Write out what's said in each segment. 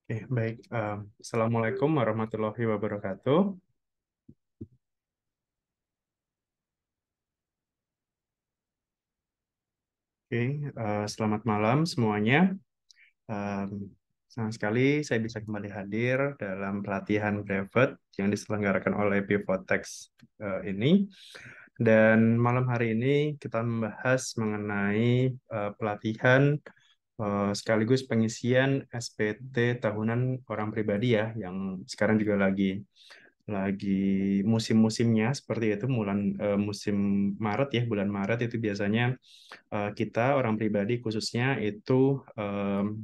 Baik. Assalamualaikum warahmatullahi wabarakatuh. Selamat malam semuanya. Um, Senang sekali saya bisa kembali hadir dalam pelatihan brevet yang diselenggarakan oleh Pivotex ini. Dan malam hari ini kita membahas mengenai pelatihan sekaligus pengisian SPT tahunan orang pribadi ya, yang sekarang juga lagi musim-musimnya seperti itu musim Maret ya, bulan Maret itu biasanya kita orang pribadi khususnya itu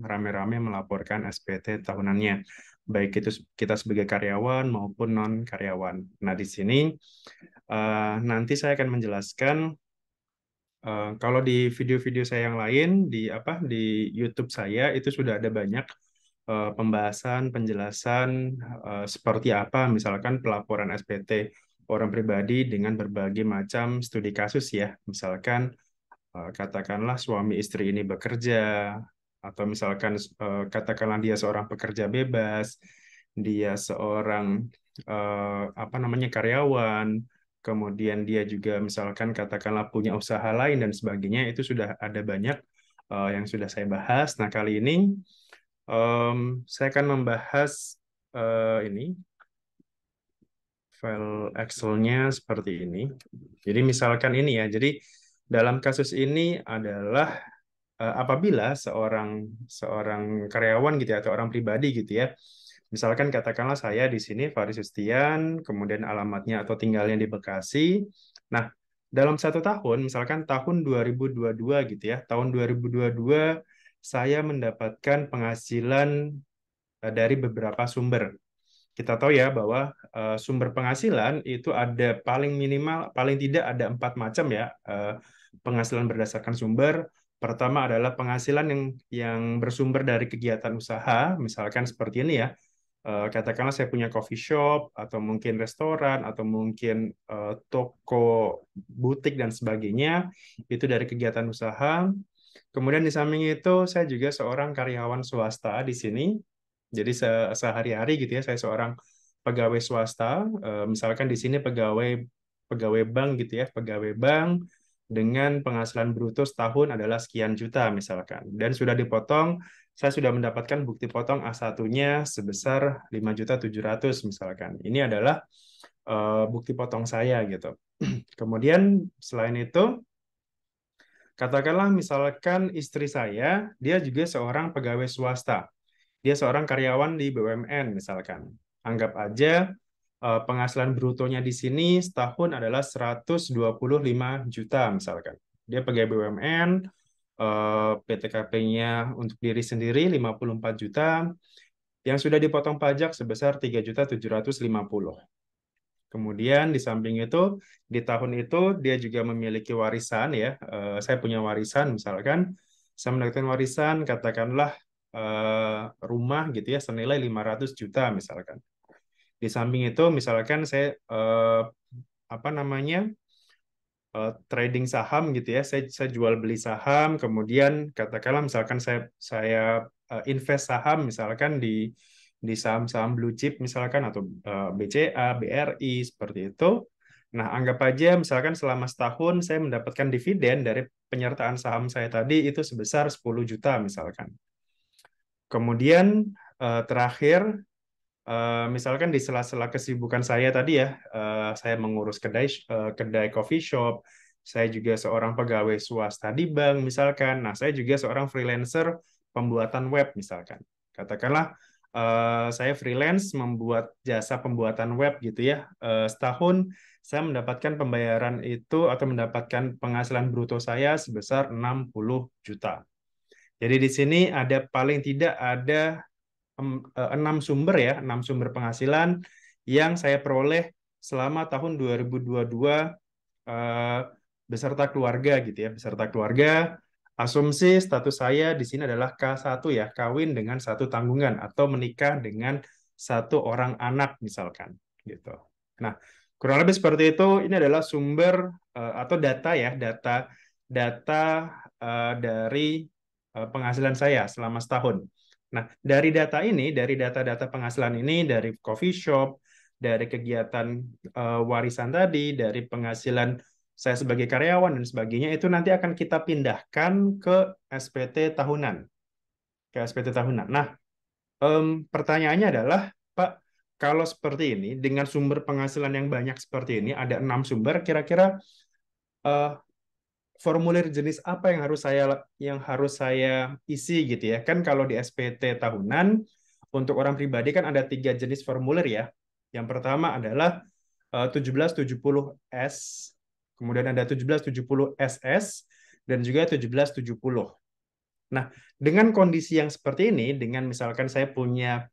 rame-rame melaporkan SPT tahunannya, baik itu kita sebagai karyawan maupun non karyawan. Nah, di sini nanti saya akan menjelaskan. Kalau di video-video saya yang lain di YouTube saya itu sudah ada banyak pembahasan, penjelasan seperti apa misalkan pelaporan SPT orang pribadi dengan berbagai macam studi kasus ya. Misalkan katakanlah suami istri ini bekerja, atau misalkan katakanlah dia seorang pekerja bebas, dia seorang apa namanya karyawan, kemudian dia juga misalkan katakanlah punya usaha lain dan sebagainya, itu sudah ada banyak yang sudah saya bahas. Nah, kali ini saya akan membahas ini file Excel-nya seperti ini. Jadi misalkan ini ya, jadi dalam kasus ini adalah apabila seorang seorang karyawan gitu ya, atau orang pribadi gitu ya. Misalkan katakanlah saya di sini Faris Sustian, kemudian alamatnya atau tinggalnya di Bekasi. Nah, dalam satu tahun, misalkan tahun 2022 gitu ya, tahun 2022 saya mendapatkan penghasilan dari beberapa sumber. Kita tahu ya bahwa sumber penghasilan itu ada paling minimal, paling tidak ada empat macam ya, penghasilan berdasarkan sumber. Pertama adalah penghasilan yang bersumber dari kegiatan usaha, misalkan seperti ini ya. Katakanlah saya punya coffee shop atau mungkin restoran atau mungkin toko butik dan sebagainya, itu dari kegiatan usaha. Kemudian di samping itu saya juga seorang karyawan swasta di sini. Jadi sehari-hari gitu ya, saya seorang pegawai swasta. Misalkan di sini pegawai pegawai bank gitu ya, pegawai bank dengan penghasilan bruto setahun adalah sekian juta misalkan. Dan sudah dipotong, saya sudah mendapatkan bukti potong A1-nya sebesar 5.700.000 misalkan. Ini adalah bukti potong saya gitu. Kemudian selain itu, katakanlah misalkan istri saya, dia juga seorang pegawai swasta. Dia seorang karyawan di BUMN misalkan. Anggap aja penghasilan brutonya di sini setahun adalah 125 juta misalkan. Dia pegawai BUMN, PTKP-nya untuk diri sendiri 54 juta, yang sudah dipotong pajak sebesar 3.750. Kemudian di samping itu, di tahun itu dia juga memiliki warisan ya. Saya punya warisan misalkan, saya mendapatkan warisan katakanlah rumah gitu ya senilai 500 juta misalkan. Di samping itu misalkan saya apa namanya trading saham gitu ya. Saya jual beli saham, kemudian katakanlah misalkan saya invest saham misalkan di saham-saham blue chip misalkan, atau BCA, BRI seperti itu. Nah, anggap aja misalkan selama setahun saya mendapatkan dividen dari penyertaan saham saya tadi itu sebesar 10 juta misalkan. Kemudian terakhir, misalkan di sela-sela kesibukan saya tadi ya, saya mengurus kedai coffee shop, saya juga seorang pegawai swasta di bank misalkan. Nah, saya juga seorang freelancer pembuatan web misalkan. Katakanlah saya freelance membuat jasa pembuatan web gitu ya. Setahun saya mendapatkan pembayaran itu atau mendapatkan penghasilan bruto saya sebesar 60 juta. Jadi di sini ada paling tidak ada enam sumber ya, enam sumber penghasilan yang saya peroleh selama tahun 2022 eh, beserta keluarga gitu ya, beserta keluarga. Asumsi status saya di sini adalah K1 ya, kawin dengan satu tanggungan atau menikah dengan satu orang anak misalkan gitu. Nah, kurang lebih seperti itu. Ini adalah sumber atau data ya, data data dari penghasilan saya selama setahun. Nah, dari data-data penghasilan ini, dari coffee shop, dari kegiatan warisan tadi, dari penghasilan saya sebagai karyawan dan sebagainya, itu nanti akan kita pindahkan ke SPT tahunan. Ke SPT tahunan. Nah, pertanyaannya adalah, Pak, kalau seperti ini, dengan sumber penghasilan yang banyak seperti ini, ada 6 sumber, kira-kira eh, formulir jenis apa yang harus saya isi gitu ya. Kan kalau di SPT tahunan untuk orang pribadi kan ada 3 jenis formulir ya. Yang pertama adalah 1770S, kemudian ada 1770SS dan juga 1770. Nah, dengan kondisi yang seperti ini, dengan misalkan saya punya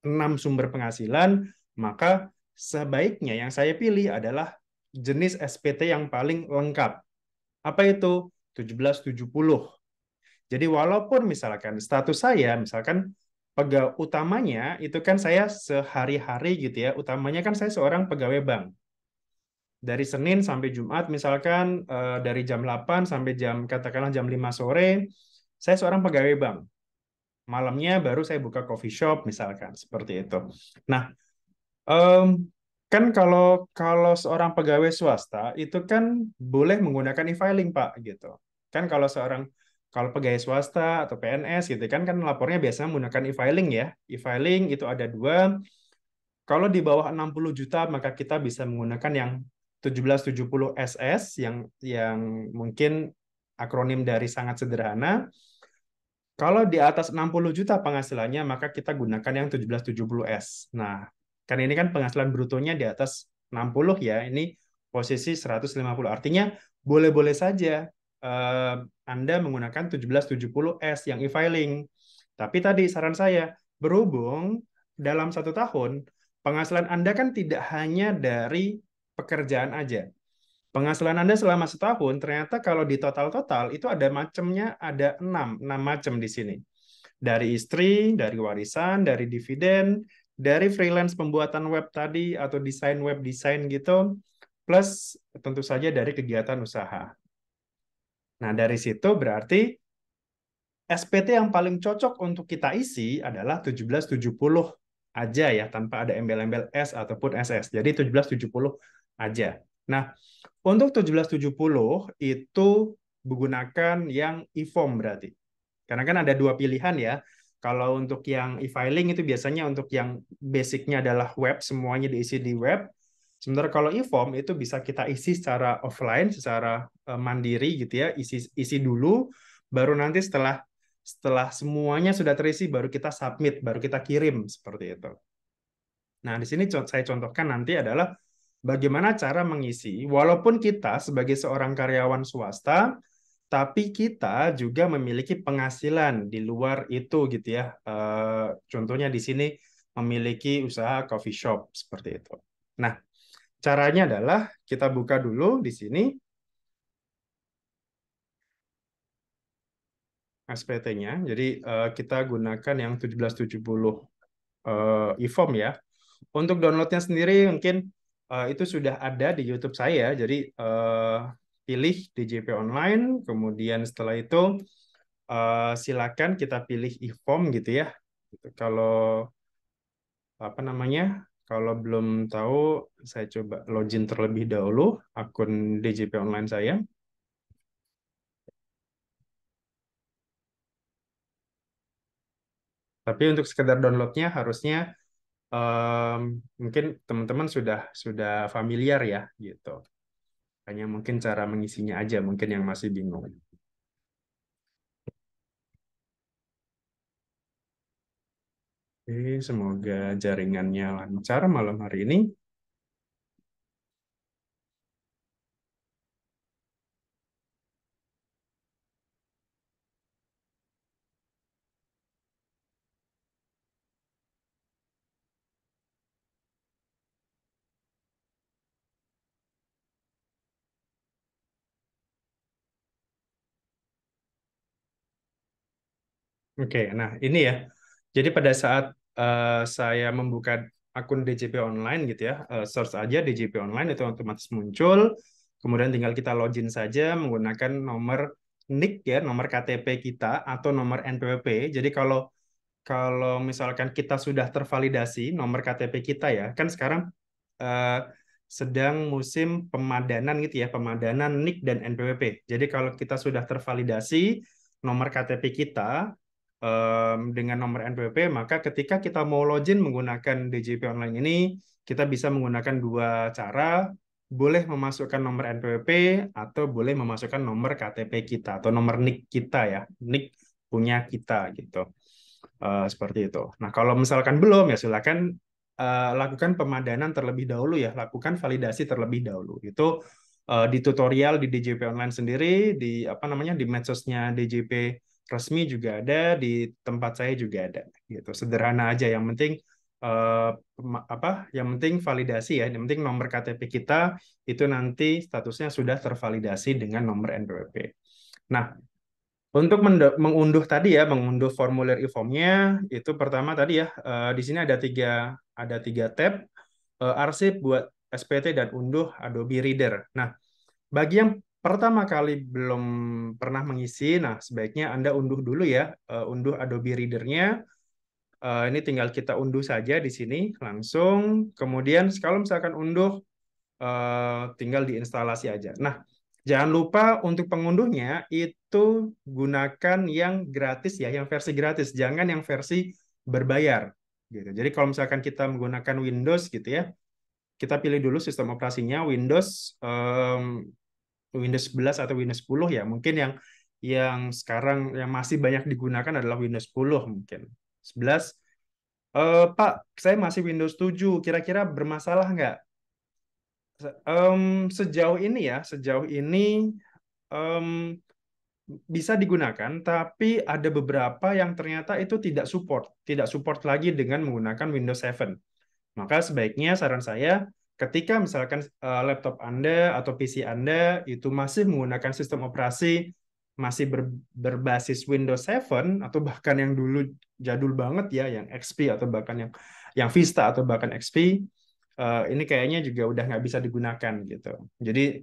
6 sumber penghasilan, maka sebaiknya yang saya pilih adalah jenis SPT yang paling lengkap. Apa itu? 1770. Jadi walaupun misalkan status saya, misalkan pegawai utamanya itu kan saya sehari-hari gitu ya, utamanya kan saya seorang pegawai bank. Dari Senin sampai Jumat misalkan dari jam 8 sampai katakanlah jam 5 sore, saya seorang pegawai bank. Malamnya baru saya buka coffee shop misalkan, seperti itu. Nah, kan kalau kalau seorang pegawai swasta itu kan boleh menggunakan e-filing Pak gitu. Kan kalau pegawai swasta atau PNS gitu kan lapornya biasanya menggunakan e-filing ya. E-filing itu ada dua. Kalau di bawah 60 juta maka kita bisa menggunakan yang 1770 SS yang mungkin akronim dari sangat sederhana. Kalau di atas 60 juta penghasilannya, maka kita gunakan yang 1770S. Nah, kan ini kan penghasilan brutonya di atas 60 ya, ini posisi 150. Artinya, boleh-boleh saja Anda menggunakan 1770S yang e-filing. Tapi tadi saran saya, berhubung dalam 1 tahun, penghasilan Anda kan tidak hanya dari pekerjaan aja. Penghasilan Anda selama setahun, ternyata kalau di total-total itu ada macamnya, ada 6 macam di sini. Dari istri, dari warisan, dari dividen, dari freelance pembuatan web tadi, atau desain web desain gitu, plus tentu saja dari kegiatan usaha. Nah, dari situ berarti SPT yang paling cocok untuk kita isi adalah 1770 aja ya, tanpa ada embel-embel S ataupun SS. Jadi 1770 aja. Nah, untuk 1770 itu menggunakan yang e-form berarti. Karena kan ada dua pilihan ya. Kalau untuk yang e-filing itu biasanya untuk yang basicnya adalah web, semuanya diisi di web. Sementara kalau e-form itu bisa kita isi secara offline, secara mandiri gitu ya, isi dulu, baru nanti setelah setelah semuanya sudah terisi, baru kita submit, baru kita kirim seperti itu. Nah, di sini saya contohkan nanti adalah bagaimana cara mengisi, walaupun kita sebagai seorang karyawan swasta, tapi kita juga memiliki penghasilan di luar itu gitu ya. Contohnya di sini memiliki usaha coffee shop seperti itu. Nah, caranya adalah kita buka dulu di sini SPT-nya. Jadi kita gunakan yang 1770 e-form ya. Untuk downloadnya sendiri mungkin itu sudah ada di YouTube saya. Jadi pilih DJP Online, kemudian setelah itu silakan kita pilih e-form gitu ya. Gitu. Kalau apa namanya? Kalau belum tahu, saya coba login terlebih dahulu akun DJP Online saya. Tapi untuk sekedar downloadnya harusnya mungkin teman-teman sudah familiar ya gitu. Hanya mungkin cara mengisinya aja mungkin yang masih bingung. Oke, semoga jaringannya lancar malam hari ini. Oke, nah ini ya. Jadi pada saat saya membuka akun DJP online gitu ya, search aja DJP online itu otomatis muncul. Kemudian tinggal kita login saja menggunakan nomor NIK ya, nomor KTP kita atau nomor NPWP. Jadi kalau kalau misalkan kita sudah tervalidasi nomor KTP kita ya, kan sekarang eh, sedang musim pemadanan gitu ya, pemadanan NIK dan NPWP. Jadi kalau kita sudah tervalidasi nomor KTP kita dengan nomor NPWP, maka ketika kita mau login menggunakan DJP online ini, kita bisa menggunakan dua cara, boleh memasukkan nomor NPWP atau boleh memasukkan nomor KTP kita atau nomor NIK kita ya, NIK punya kita gitu. Seperti itu. Nah, kalau misalkan belum ya silakan lakukan pemadanan terlebih dahulu ya, lakukan validasi terlebih dahulu. Itu di tutorial di DJP online sendiri, di apa namanya di medsosnya DJP resmi juga ada, di tempat saya juga ada. Gitu. Sederhana aja. Yang penting apa? Yang penting validasi ya. Yang penting nomor KTP kita itu nanti statusnya sudah tervalidasi dengan nomor NPWP. Nah, untuk mengunduh tadi ya, mengunduh formulir e-formnya itu pertama tadi ya di sini ada tiga tab arsip buat SPT dan unduh Adobe Reader. Nah, bagi yang pertama kali belum pernah mengisi, nah sebaiknya Anda unduh dulu ya, unduh Adobe Reader-nya. Ini tinggal kita unduh saja di sini langsung. Kemudian kalau misalkan unduh tinggal diinstalasi aja. Nah, jangan lupa untuk pengunduhnya itu gunakan yang gratis ya, yang versi gratis, jangan yang versi berbayar gitu. Jadi kalau misalkan kita menggunakan Windows gitu ya, kita pilih dulu sistem operasinya Windows 11 atau Windows 10 ya. Mungkin yang sekarang yang masih banyak digunakan adalah Windows 10 mungkin. 11 Pak, saya masih Windows 7. Kira-kira bermasalah nggak? Sejauh ini ya, sejauh ini em, bisa digunakan, tapi ada beberapa yang ternyata itu tidak support lagi dengan menggunakan Windows 7. Maka sebaiknya saran saya, ketika misalkan laptop Anda atau PC Anda itu masih menggunakan sistem operasi masih berbasis Windows 7 atau bahkan yang dulu jadul banget ya, yang XP atau bahkan yang Vista atau bahkan XP, ini kayaknya juga udah nggak bisa digunakan gitu. Jadi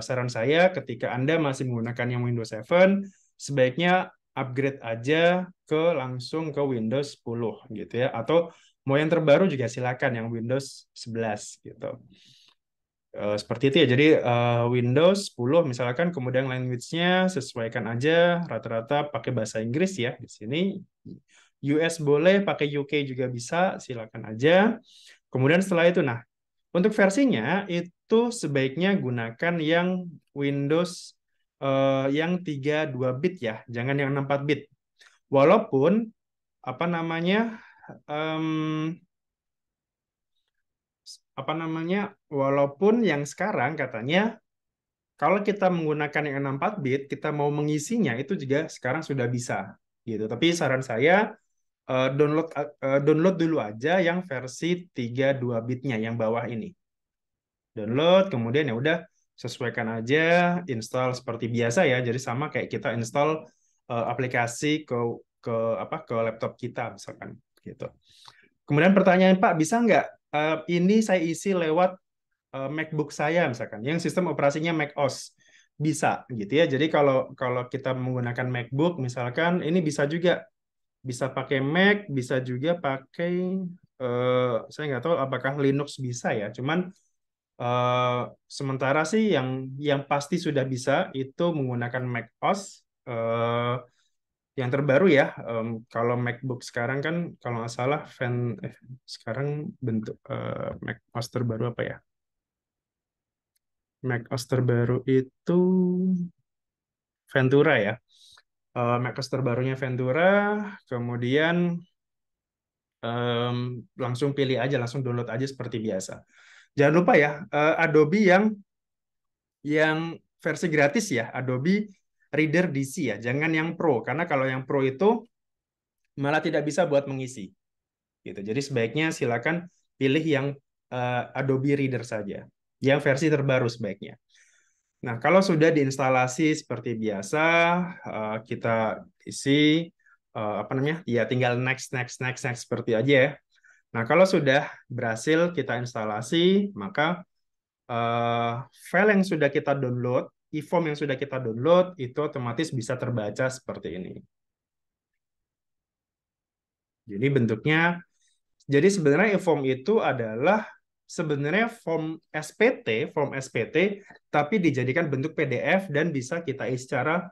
saran saya ketika Anda masih menggunakan yang Windows 7, sebaiknya upgrade aja langsung ke Windows 10 gitu ya. Atau mau yang terbaru juga silakan yang Windows 11 gitu. Seperti itu ya. Jadi Windows 10 misalkan kemudian language-nya sesuaikan aja rata-rata pakai bahasa Inggris ya di sini. US boleh, pakai UK juga bisa, silakan aja. Kemudian setelah itu, nah untuk versinya itu sebaiknya gunakan yang Windows yang 32 bit ya, jangan yang 64 bit. Walaupun apa namanya em, apa namanya walaupun yang sekarang katanya kalau kita menggunakan yang 64 bit, kita mau mengisinya itu juga sekarang sudah bisa gitu. Tapi saran saya download dulu aja yang versi 32 bitnya yang bawah ini. Download, kemudian ya udah sesuaikan aja, install seperti biasa ya. Jadi sama kayak kita install aplikasi ke ke laptop kita misalkan gitu. Kemudian pertanyaan Pak, bisa nggak ini saya isi lewat MacBook saya misalkan, yang sistem operasinya macOS? Bisa gitu ya. Jadi kalau kalau kita menggunakan MacBook misalkan, ini bisa juga bisa pakai Mac, bisa juga pakai saya nggak tahu apakah Linux bisa ya. Cuman eh, sementara sih yang pasti sudah bisa itu menggunakan macOS. Yang terbaru ya, kalau MacBook sekarang kan kalau nggak salah sekarang bentuk macOS terbaru apa ya? macOS terbaru itu Ventura ya. macOS terbarunya Ventura, kemudian langsung pilih aja, langsung download aja seperti biasa. Jangan lupa ya, Adobe yang versi gratis ya, Adobe Reader DC ya, jangan yang Pro, karena kalau yang Pro itu malah tidak bisa buat mengisi. Gitu. Jadi sebaiknya silakan pilih yang Adobe Reader saja, yang versi terbaru sebaiknya. Nah, kalau sudah diinstalasi seperti biasa, kita isi apa namanya? Ya tinggal next next next next seperti aja ya. Nah, kalau sudah berhasil kita instalasi, maka eh, file yang sudah kita download, e-form yang sudah kita download itu otomatis bisa terbaca seperti ini. Jadi bentuknya, jadi sebenarnya e-form itu adalah sebenarnya form SPT, tapi dijadikan bentuk PDF dan bisa kita isi secara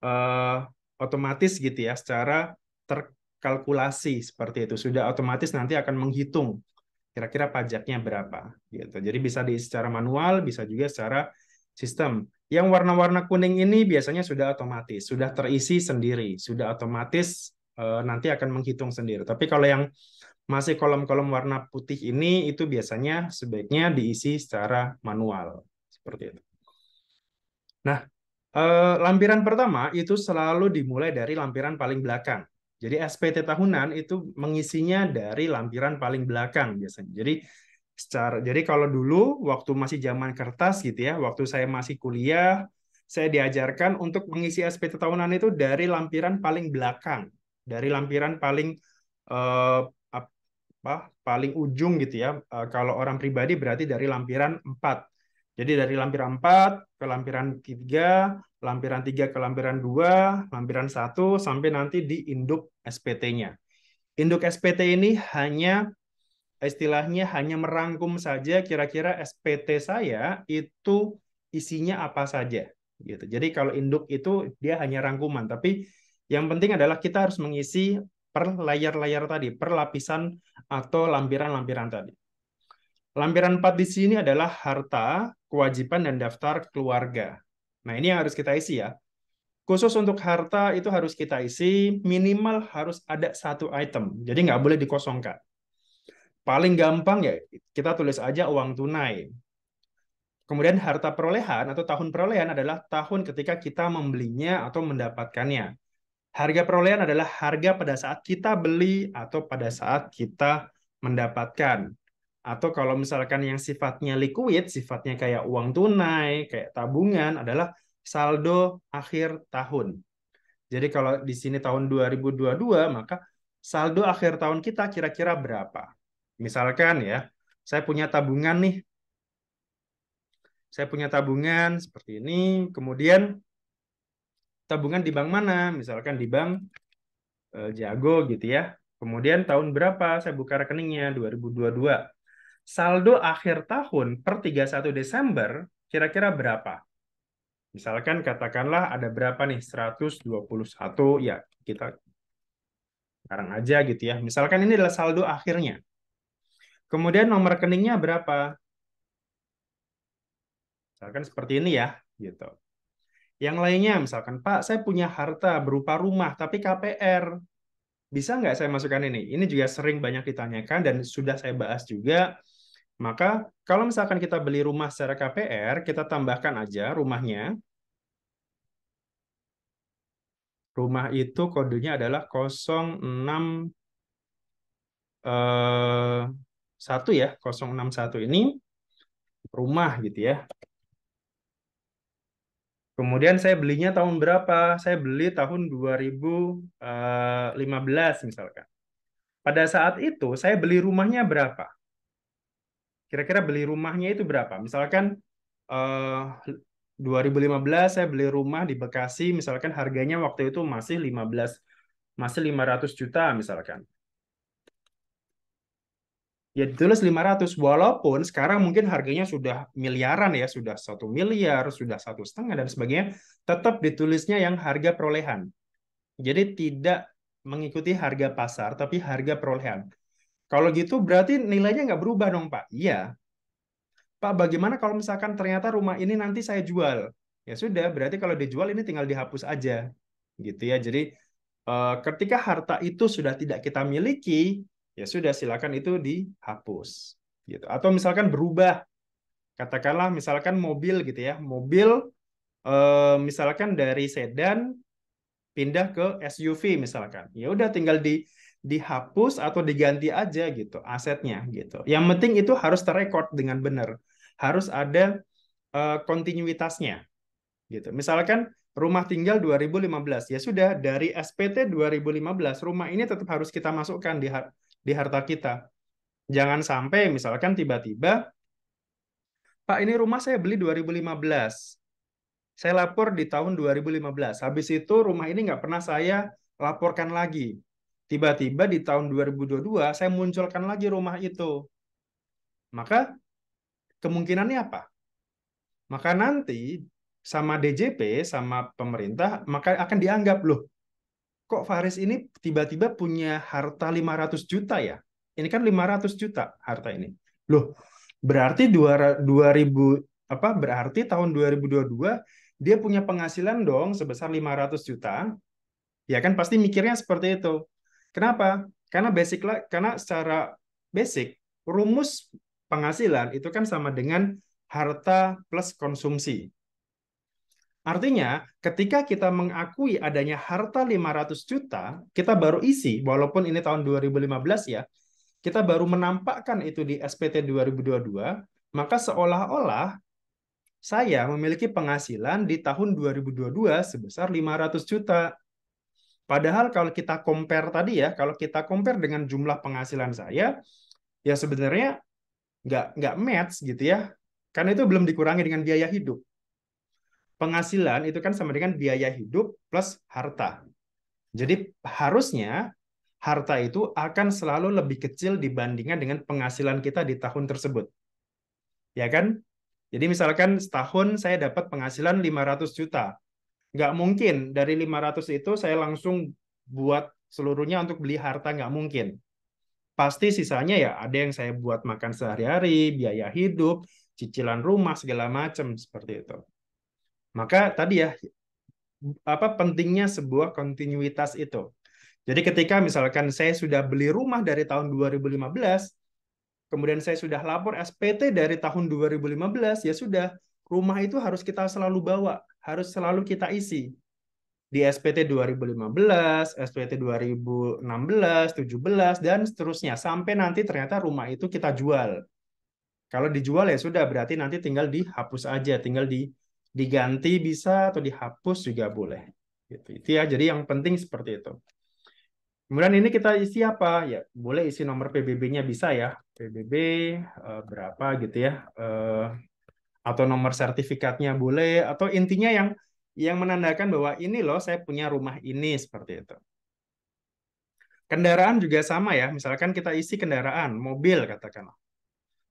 eh, otomatis gitu ya, secara terkalkulasi seperti itu. Sudah otomatis nanti akan menghitung kira-kira pajaknya berapa gitu. Jadi bisa diisi secara manual, bisa juga secara sistem. Yang warna-warna kuning ini biasanya sudah otomatis, sudah terisi sendiri, sudah otomatis nanti akan menghitung sendiri. Tapi kalau yang masih kolom-kolom warna putih ini itu biasanya sebaiknya diisi secara manual seperti itu. Nah, lampiran pertama itu selalu dimulai dari lampiran paling belakang. Jadi SPT tahunan itu mengisinya dari lampiran paling belakang biasanya. Jadi kalau dulu waktu masih zaman kertas gitu ya, waktu saya masih kuliah, saya diajarkan untuk mengisi SPT tahunan itu dari lampiran paling belakang, dari lampiran paling eh, paling ujung gitu ya. Kalau orang pribadi berarti dari lampiran 4. Jadi dari lampiran 4 ke lampiran 3, lampiran 3 ke lampiran 2, lampiran 1 sampai nanti di induk SPT-nya. Induk SPT ini hanya istilahnya hanya merangkum saja kira-kira SPT saya itu isinya apa saja gitu. Jadi kalau induk itu dia hanya rangkuman, tapi yang penting adalah kita harus mengisi per layar-layar tadi, per lapisan atau lampiran-lampiran tadi. Lampiran 4 di sini adalah harta, kewajiban, dan daftar keluarga. Nah, ini yang harus kita isi ya. Khusus untuk harta itu harus kita isi, minimal harus ada satu item. Jadi nggak boleh dikosongkan. Paling gampang ya, kita tulis aja uang tunai. Kemudian harta perolehan atau tahun perolehan adalah tahun ketika kita membelinya atau mendapatkannya. Harga perolehan adalah harga pada saat kita beli atau pada saat kita mendapatkan. Atau kalau misalkan yang sifatnya liquid, sifatnya kayak uang tunai, kayak tabungan, adalah saldo akhir tahun. Jadi kalau di sini tahun 2022, maka saldo akhir tahun kita kira-kira berapa? Misalkan ya, saya punya tabungan nih, saya punya tabungan seperti ini, kemudian tabungan di bank mana? Misalkan di bank Jago gitu ya. Kemudian tahun berapa saya buka rekeningnya? 2022. Saldo akhir tahun per 31 Desember kira-kira berapa? Misalkan katakanlah ada berapa nih? 121 ya. Kita sekarang aja gitu ya. Misalkan ini adalah saldo akhirnya. Kemudian nomor rekeningnya berapa? Misalkan seperti ini ya, gitu. Yang lainnya, misalkan, Pak, saya punya harta berupa rumah, tapi KPR. Bisa nggak saya masukkan ini? Ini juga sering banyak ditanyakan dan sudah saya bahas juga. Maka, kalau misalkan kita beli rumah secara KPR, kita tambahkan aja rumahnya. Rumah itu kodenya adalah 06 1 ya, 061 ini rumah gitu ya. Kemudian saya belinya tahun berapa? Saya beli tahun 2015 misalkan. Pada saat itu saya beli rumahnya berapa? Kira-kira beli rumahnya itu berapa? Misalkan eh, 2015 saya beli rumah di Bekasi, misalkan harganya waktu itu masih 500 juta misalkan. Ya ditulis 500, walaupun sekarang mungkin harganya sudah miliaran ya, sudah 1 miliar, sudah 1,5 dan sebagainya, tetap ditulisnya yang harga perolehan. Jadi tidak mengikuti harga pasar, tapi harga perolehan. Kalau gitu berarti nilainya nggak berubah dong, Pak? Iya. Pak, bagaimana kalau misalkan ternyata rumah ini nanti saya jual? Ya sudah, berarti kalau dijual ini tinggal dihapus aja. Gitu ya. Jadi ketika harta itu sudah tidak kita miliki, ya sudah silakan itu dihapus. Gitu. Atau misalkan berubah, katakanlah misalkan mobil gitu ya. Mobil misalkan dari sedan pindah ke SUV misalkan. Ya udah tinggal dihapus atau diganti aja gitu asetnya gitu. Yang penting itu harus terrekord dengan benar. Harus ada kontinuitasnya gitu. Misalkan rumah tinggal 2015, ya sudah dari SPT 2015 rumah ini tetap harus kita masukkan di harta kita. Jangan sampai misalkan tiba-tiba Pak, ini rumah saya beli 2015. Saya lapor di tahun 2015. Habis itu rumah ini nggak pernah saya laporkan lagi. Tiba-tiba di tahun 2022 saya munculkan lagi rumah itu. Maka kemungkinannya apa? Maka nanti sama DJP, sama pemerintah, maka akan dianggap, loh, kok Faris ini tiba-tiba punya harta 500 juta ya? Ini kan 500 juta harta ini. Loh, berarti 2000 apa berarti tahun 2022 dia punya penghasilan dong sebesar 500 juta. Ya kan pasti mikirnya seperti itu. Kenapa? Karena secara basic rumus penghasilan itu kan sama dengan harta plus konsumsi. Artinya, ketika kita mengakui adanya harta 500 juta, kita baru isi, walaupun ini tahun 2015 ya, kita baru menampakkan itu di SPT 2022, maka seolah-olah saya memiliki penghasilan di tahun 2022 sebesar 500 juta. Padahal kalau kita compare tadi ya, kalau kita compare dengan jumlah penghasilan saya, ya sebenarnya nggak match gitu ya. Karena itu belum dikurangi dengan biaya hidup. Penghasilan itu kan sama dengan biaya hidup plus harta. Jadi harusnya harta itu akan selalu lebih kecil dibandingkan dengan penghasilan kita di tahun tersebut. Ya kan? Jadi misalkan setahun saya dapat penghasilan 500 juta. Nggak mungkin dari 500 itu saya langsung buat seluruhnya untuk beli harta, nggak mungkin. Pasti sisanya ya ada yang saya buat makan sehari-hari, biaya hidup, cicilan rumah, segala macam seperti itu. Maka tadi ya, apa pentingnya sebuah kontinuitas itu. Jadi ketika misalkan saya sudah beli rumah dari tahun 2015, kemudian saya sudah lapor SPT dari tahun 2015, ya sudah, rumah itu harus kita selalu bawa, harus selalu kita isi. Di SPT 2015, SPT 2016, 17, dan seterusnya. Sampai nanti ternyata rumah itu kita jual. Kalau dijual ya sudah, berarti nanti tinggal dihapus aja, tinggal diganti bisa atau dihapus juga boleh. Gitu. Itu ya, jadi yang penting seperti itu. Kemudian ini kita isi apa? Ya, boleh isi nomor PBB-nya bisa ya. PBB berapa gitu ya. Atau nomor sertifikatnya boleh, atau intinya yang menandakan bahwa ini loh saya punya rumah ini seperti itu. Kendaraan juga sama ya. Misalkan kita isi kendaraan, mobil katakanlah.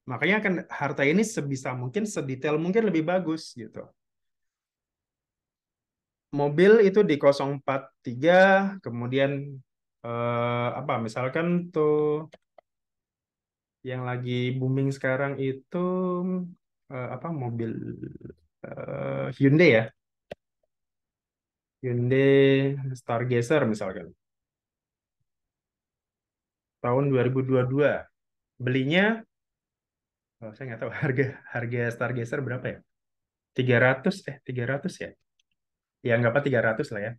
Makanya kan harta ini sebisa mungkin, sedetail mungkin lebih bagus gitu. Mobil itu di 043, kemudian apa misalkan tuh yang lagi booming sekarang itu apa mobil Hyundai ya, Hyundai Stargazer misalkan tahun 2022 belinya saya nggak tahu harga harga Stargazer berapa ya, 300 ya, ya nggak apa 300 lah ya.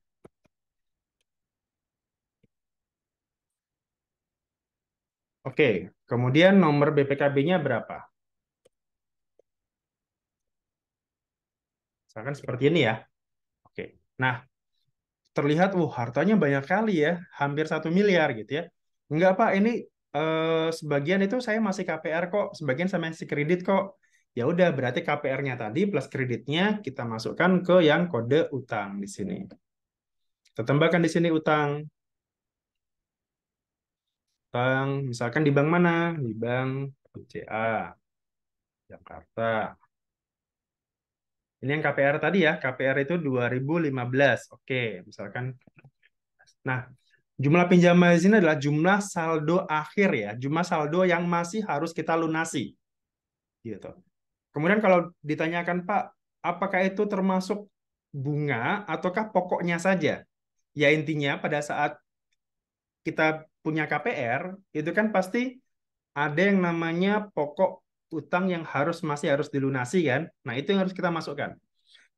Oke, kemudian nomor BPKB-nya berapa, misalkan seperti ini ya. Oke, nah terlihat, hartanya banyak kali ya, hampir 1 miliar gitu ya. Enggak Pak, ini sebagian itu saya masih KPR kok, sebagian saya masih kredit kok. Ya udah, berarti KPR-nya tadi plus kreditnya kita masukkan ke yang kode utang di sini. Kita tambahkan di sini utang. Utang, misalkan di bank mana? Di bank BCA, Jakarta. Ini yang KPR tadi ya, KPR itu 2015. Oke, misalkan. Nah, jumlah pinjaman di sini adalah jumlah saldo akhir ya, jumlah saldo yang masih harus kita lunasi. Gitu. Kemudian kalau ditanyakan, Pak, apakah itu termasuk bunga ataukah pokoknya saja? Ya intinya pada saat kita punya KPR, itu kan pasti ada yang namanya pokok utang yang masih harus dilunasi kan. Nah, itu yang harus kita masukkan.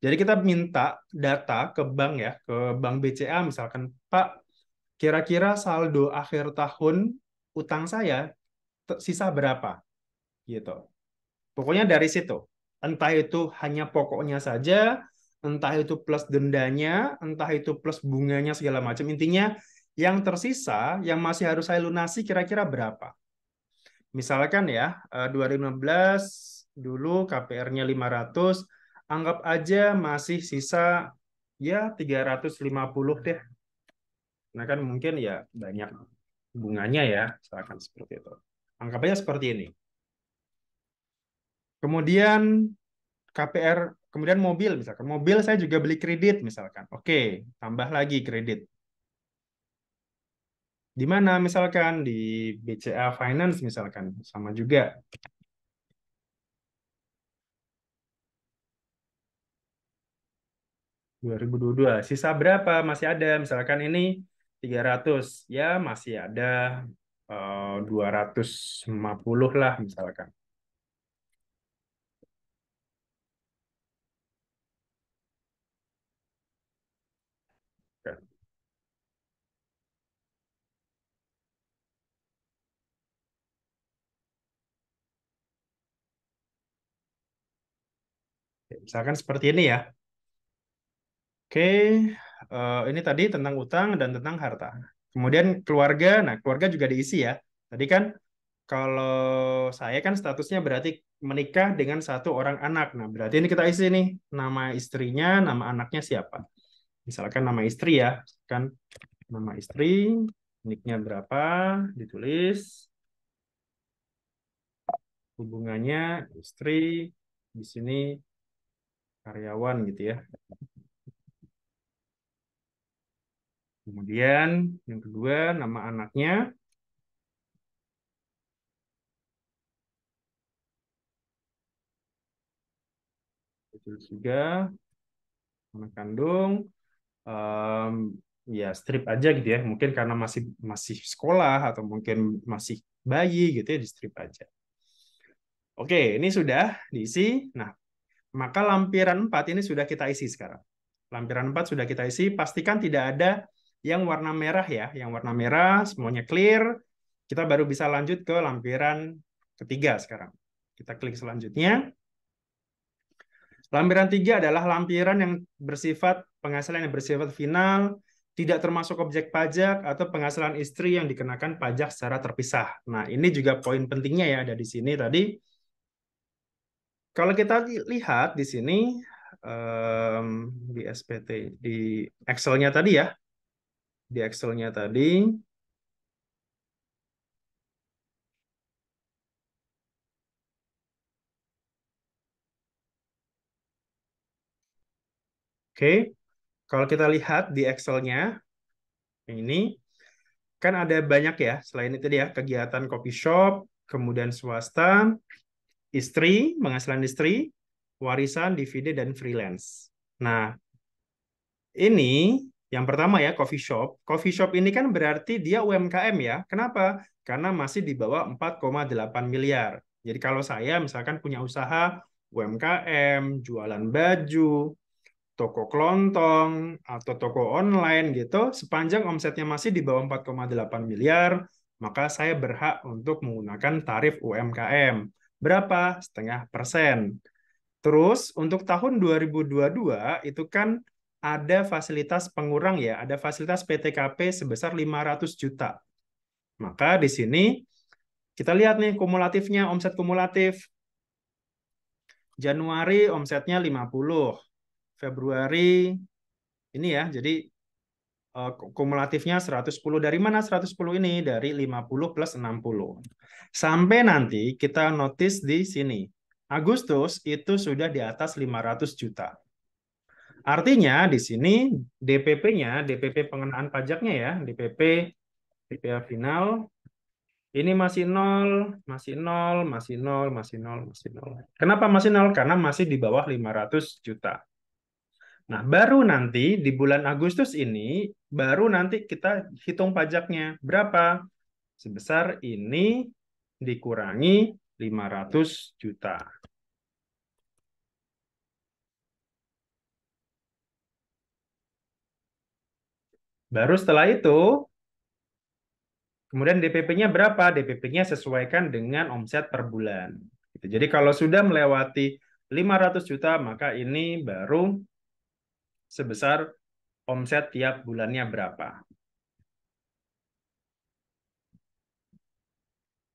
Jadi kita minta data ke bank ya, ke bank BCA misalkan, Pak, kira-kira saldo akhir tahun utang saya sisa berapa? Gitu. Pokoknya dari situ. Entah itu hanya pokoknya saja, entah itu plus dendanya, entah itu plus bunganya segala macam. Intinya yang tersisa, yang masih harus saya lunasi kira-kira berapa? Misalkan ya, 2015 dulu KPR-nya 500, anggap aja masih sisa ya 350 deh. Nah kan mungkin ya banyak bunganya ya, misalkan seperti itu. Anggap aja seperti ini. Kemudian KPR, kemudian mobil misalkan. Mobil saya juga beli kredit misalkan. Oke, tambah lagi kredit. Di mana misalkan di BCA Finance misalkan sama juga 2022. Sisa berapa? Masih ada misalkan ini 300 ya masih ada 250 lah misalkan. Misalkan seperti ini ya. Oke, ini tadi tentang utang dan tentang harta. Kemudian keluarga, nah keluarga juga diisi ya. Tadi kan kalau saya kan statusnya berarti menikah dengan satu orang anak. Nah, berarti ini kita isi nih nama istrinya, nama anaknya siapa. Misalkan nama istri ya, kan nama istri, niknya berapa, ditulis, hubungannya istri, di sini karyawan gitu ya. Kemudian yang kedua nama anaknya, ditulis juga anak kandung, em, ya strip aja gitu ya. Mungkin karena masih masih sekolah atau mungkin masih bayi gitu ya di strip aja. Oke, ini sudah diisi. Nah, maka lampiran 4 ini sudah kita isi sekarang. Lampiran 4 sudah kita isi, pastikan tidak ada yang warna merah ya. Yang warna merah semuanya clear. Kita baru bisa lanjut ke lampiran ketiga sekarang. Kita klik selanjutnya. Lampiran 3 adalah lampiran yang bersifat penghasilan yang bersifat final, tidak termasuk objek pajak atau penghasilan istri yang dikenakan pajak secara terpisah. Nah, ini juga poin pentingnya ya ada di sini tadi. Kalau kita lihat di sini em, di SPT, di Excel-nya tadi ya, di Excel-nya tadi, oke. Kalau kita lihat di Excel-nya ini kan ada banyak ya, selain itu dia kegiatan coffee shop, kemudian swasta, istri, penghasilan istri, warisan, dividen, dan freelance. Nah, ini yang pertama ya, coffee shop. Coffee shop ini kan berarti dia UMKM ya. Kenapa? Karena masih di bawah 4,8 miliar. Jadi kalau saya misalkan punya usaha UMKM, jualan baju, toko kelontong, atau toko online gitu, sepanjang omsetnya masih di bawah 4,8 miliar, maka saya berhak untuk menggunakan tarif UMKM. Berapa? 0,5%. Terus untuk tahun 2022 itu kan ada fasilitas pengurang ya, ada fasilitas PTKP sebesar 500 juta. Maka di sini kita lihat nih kumulatifnya, omset kumulatif. Januari omsetnya 50, Februari ini ya, jadi kumulatifnya 110. Dari mana 110 ini? Dari 50 plus 60. Sampai nanti kita notice di sini. Agustus itu sudah di atas 500 juta. Artinya di sini DPP-nya, DPP pengenaan pajaknya ya, DPP DPA final ini masih nol, masih nol, masih nol, masih nol, masih nol. Kenapa masih nol? Karena masih di bawah 500 juta. Nah, baru nanti di bulan Agustus ini, baru nanti kita hitung pajaknya. Berapa? Sebesar ini dikurangi 500 juta. Baru setelah itu, kemudian DPP-nya berapa? DPP-nya sesuaikan dengan omset per bulan. Gitu. Jadi kalau sudah melewati 500 juta, maka ini baru sebesar omset tiap bulannya berapa.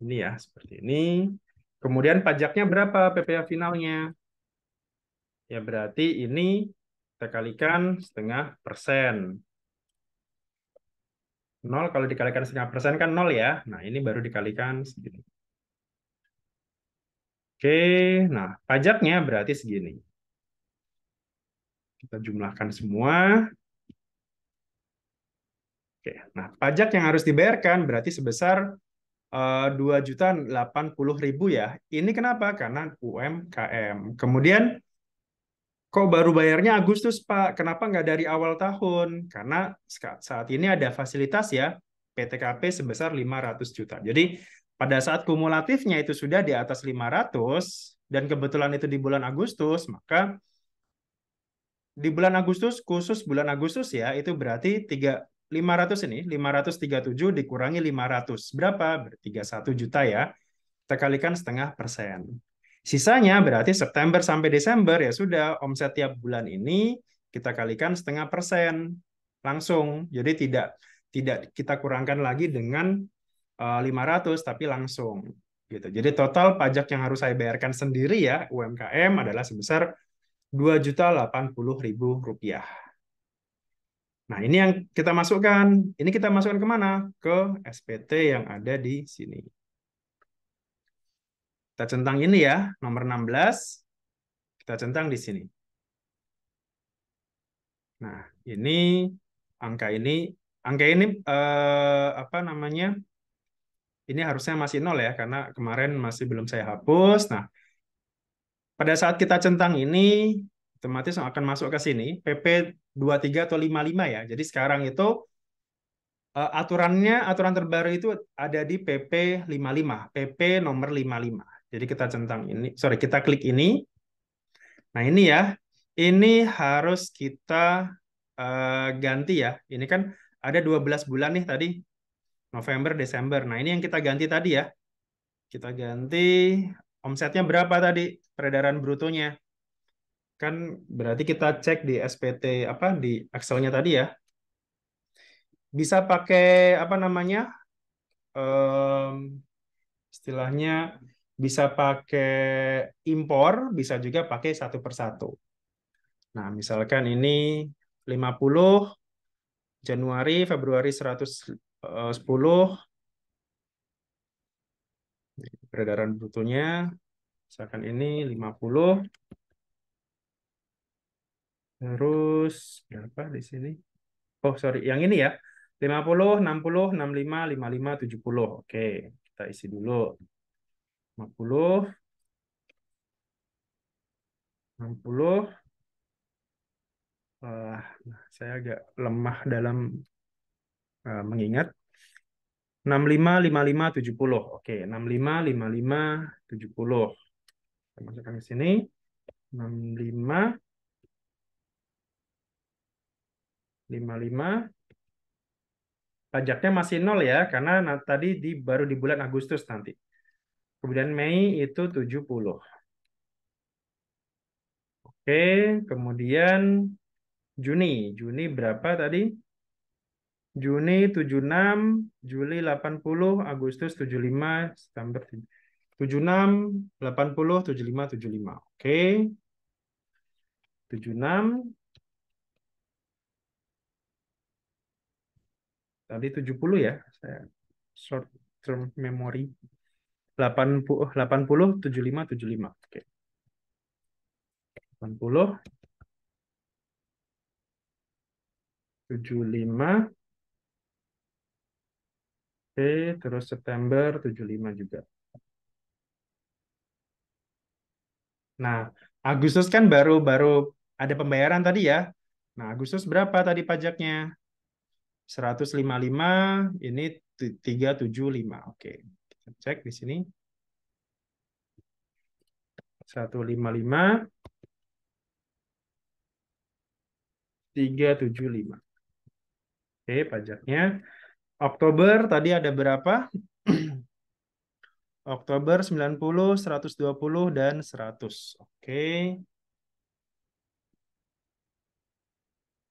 Ini ya, seperti ini. Kemudian pajaknya berapa PPh finalnya? Ya berarti ini kita kalikan 0,5%. 0 kalau dikalikan setengah persen kan 0 ya. Nah, ini baru dikalikan segini. Oke, nah pajaknya berarti segini. Kita jumlahkan semua. Oke, nah pajak yang harus dibayarkan berarti sebesar 2.080.000 ya. Ini kenapa? Karena UMKM. Kemudian kok baru bayarnya Agustus, Pak? Kenapa nggak dari awal tahun? Karena saat ini ada fasilitas ya, PTKP sebesar 500 juta. Jadi pada saat kumulatifnya itu sudah di atas 500, dan kebetulan itu di bulan Agustus, maka di bulan Agustus, khusus bulan Agustus ya, itu berarti 500 ini, 537 dikurangi 500. Berapa? Berarti 31 juta ya. Kita kalikan setengah persen. Sisanya berarti September sampai Desember ya sudah omset tiap bulan ini kita kalikan setengah persen langsung. Jadi tidak tidak kita kurangkan lagi dengan 500 tapi langsung gitu. Jadi total pajak yang harus saya bayarkan sendiri ya UMKM adalah sebesar 2.080.000 rupiah. Nah, ini yang kita masukkan. Ini kita masukkan kemana? Ke SPT yang ada di sini. Kita centang ini ya, nomor 16. Kita centang di sini. Nah, ini angka ini angka ini apa namanya? Ini harusnya masih nol ya karena kemarin masih belum saya hapus. Nah, pada saat kita centang ini otomatis akan masuk ke sini PP 23 atau 55 ya. Jadi sekarang itu aturan terbaru itu ada di PP 55, PP nomor 55. Jadi kita centang ini, sorry, kita klik ini. Nah, ini ya. Ini harus kita ganti ya. Ini kan ada 12 bulan nih tadi, November, Desember. Nah, ini yang kita ganti tadi ya. Kita ganti omsetnya berapa tadi, peredaran brutonya. Kan berarti kita cek di SPT apa di Excel-nya tadi ya. Bisa pakai apa namanya? em, Istilahnya bisa pakai impor, bisa juga pakai satu persatu. Nah, misalkan ini 50 Januari, Februari 110 peredaran brutonya, misalkan ini 50, terus berapa di sini? Oh, sorry, yang ini ya. 50, 60, 65, 55, 70. Oke, kita isi dulu. 50, 60. Nah, saya agak lemah dalam mengingat. 65, 55, 70. Oke, 65, 55, 70. Kita masukkan ke sini. 65, 55. Pajaknya masih nol ya, karena tadi baru di bulan Agustus nanti. Kemudian Mei itu 70. Oke, kemudian Juni. Juni berapa tadi? Juni 76, Juli 80, Agustus 75, September 76, 80, 75, 75. Oke, 76. Tadi 70 ya. Saya short term memory. 80, 80, 75, 75. Oke. 80, 75. Oke, terus September 75 juga. Nah, Agustus kan baru baru ada pembayaran tadi ya. Nah, Agustus berapa tadi pajaknya? 155, ini 375. Oke. Kita cek di sini. 155, 375. Oke, pajaknya. Oktober tadi ada berapa? Oktober 90, 120, dan 100. Oke.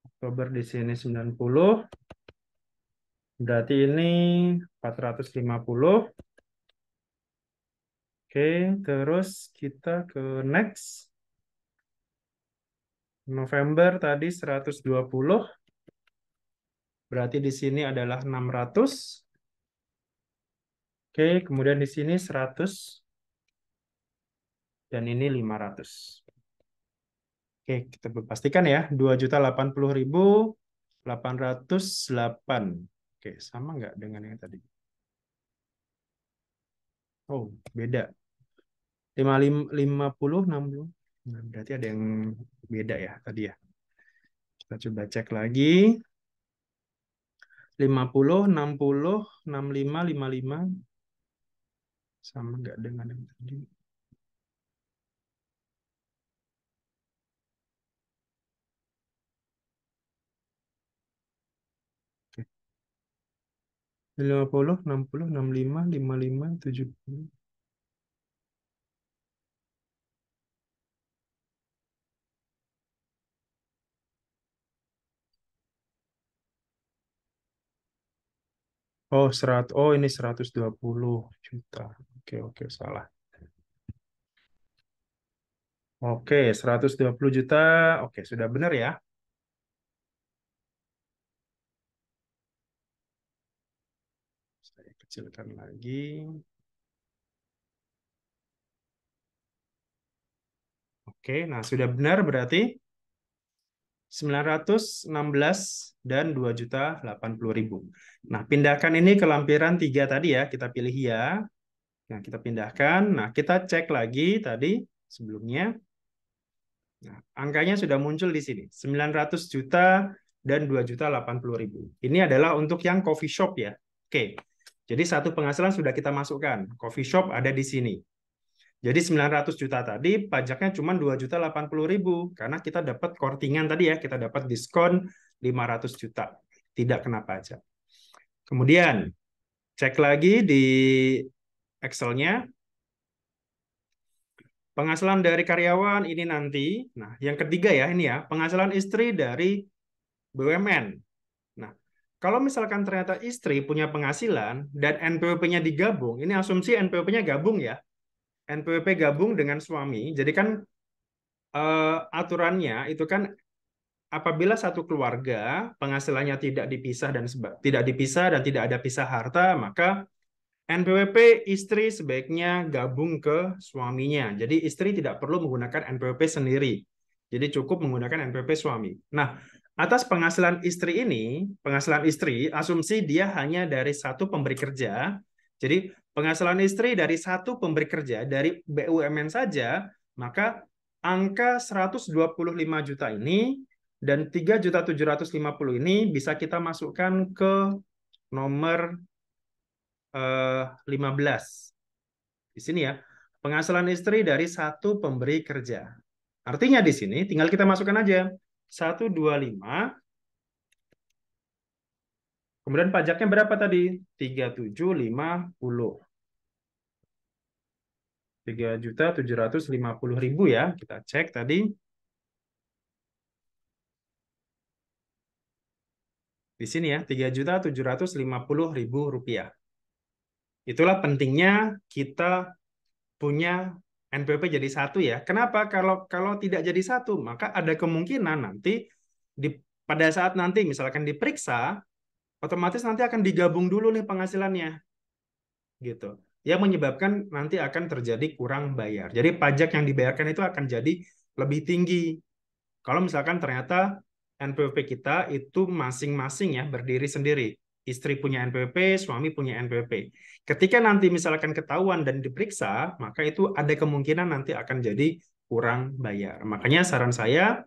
Oktober di sini 90. Berarti ini 450. Oke, terus kita ke next. November tadi 120. Berarti di sini adalah 600. Oke, kemudian di sini 100 dan ini 500. Oke, kita pastikan ya, 2.080.808. Oke, sama nggak dengan yang tadi? Oh, beda. 50, 60. Nah, berarti ada yang beda ya tadi ya. Kita coba cek lagi. 50, 60, 65, 55. Sama nggak dengan yang tadi? Oke. 50, 60, 65, 55, 70. Oh, oh ini 120 juta. Oke, oke, salah. Oke, 120 juta. Oke, sudah benar ya. Saya kecilkan lagi. Oke, nah sudah benar berarti 916 dan 2.080.000. Nah, pindahkan ini ke lampiran 3 tadi ya, kita pilih ya. Nah, kita pindahkan. Nah, kita cek lagi tadi sebelumnya. Nah, angkanya sudah muncul di sini, 900 juta dan 2.080.000. Ini adalah untuk yang coffee shop ya. Oke, jadi satu penghasilan sudah kita masukkan. Coffee shop ada di sini. Jadi 900 juta tadi pajaknya cuma 2.080.000 karena kita dapat kortingan tadi ya, kita dapat diskon 500 juta. Tidak kena pajak. Kemudian cek lagi di Excel-nya. Penghasilan dari karyawan ini nanti. Nah, yang ketiga ya ini ya, penghasilan istri dari BUMN. Nah, kalau misalkan ternyata istri punya penghasilan dan NPWP-nya digabung, ini asumsi NPWP-nya gabung ya. NPWP gabung dengan suami. Jadi kan aturannya itu kan apabila satu keluarga penghasilannya tidak dipisah dan tidak ada pisah harta, maka NPWP istri sebaiknya gabung ke suaminya. Jadi istri tidak perlu menggunakan NPWP sendiri. Jadi cukup menggunakan NPWP suami. Nah, atas penghasilan istri ini, penghasilan istri, asumsi dia hanya dari satu pemberi kerja. Jadi penghasilan istri dari satu pemberi kerja, dari BUMN saja, maka angka 125 juta ini dan 3.750 ini bisa kita masukkan ke nomor 15. Di sini ya, penghasilan istri dari satu pemberi kerja. Artinya di sini tinggal kita masukkan aja 125, kemudian pajaknya berapa tadi? 3750. 3.750.000 ya, kita cek tadi. Di sini ya, 3.750.000 rupiah. Itulah pentingnya kita punya NPWP jadi satu ya. Kenapa? Kalau kalau tidak jadi satu, maka ada kemungkinan nanti di pada saat nanti misalkan diperiksa, otomatis nanti akan digabung dulu nih penghasilannya, gitu. Yang menyebabkan nanti akan terjadi kurang bayar. Jadi pajak yang dibayarkan itu akan jadi lebih tinggi. Kalau misalkan ternyata NPWP kita itu masing-masing ya berdiri sendiri. Istri punya NPWP, suami punya NPWP. Ketika nanti misalkan ketahuan dan diperiksa, maka itu ada kemungkinan nanti akan jadi kurang bayar. Makanya saran saya,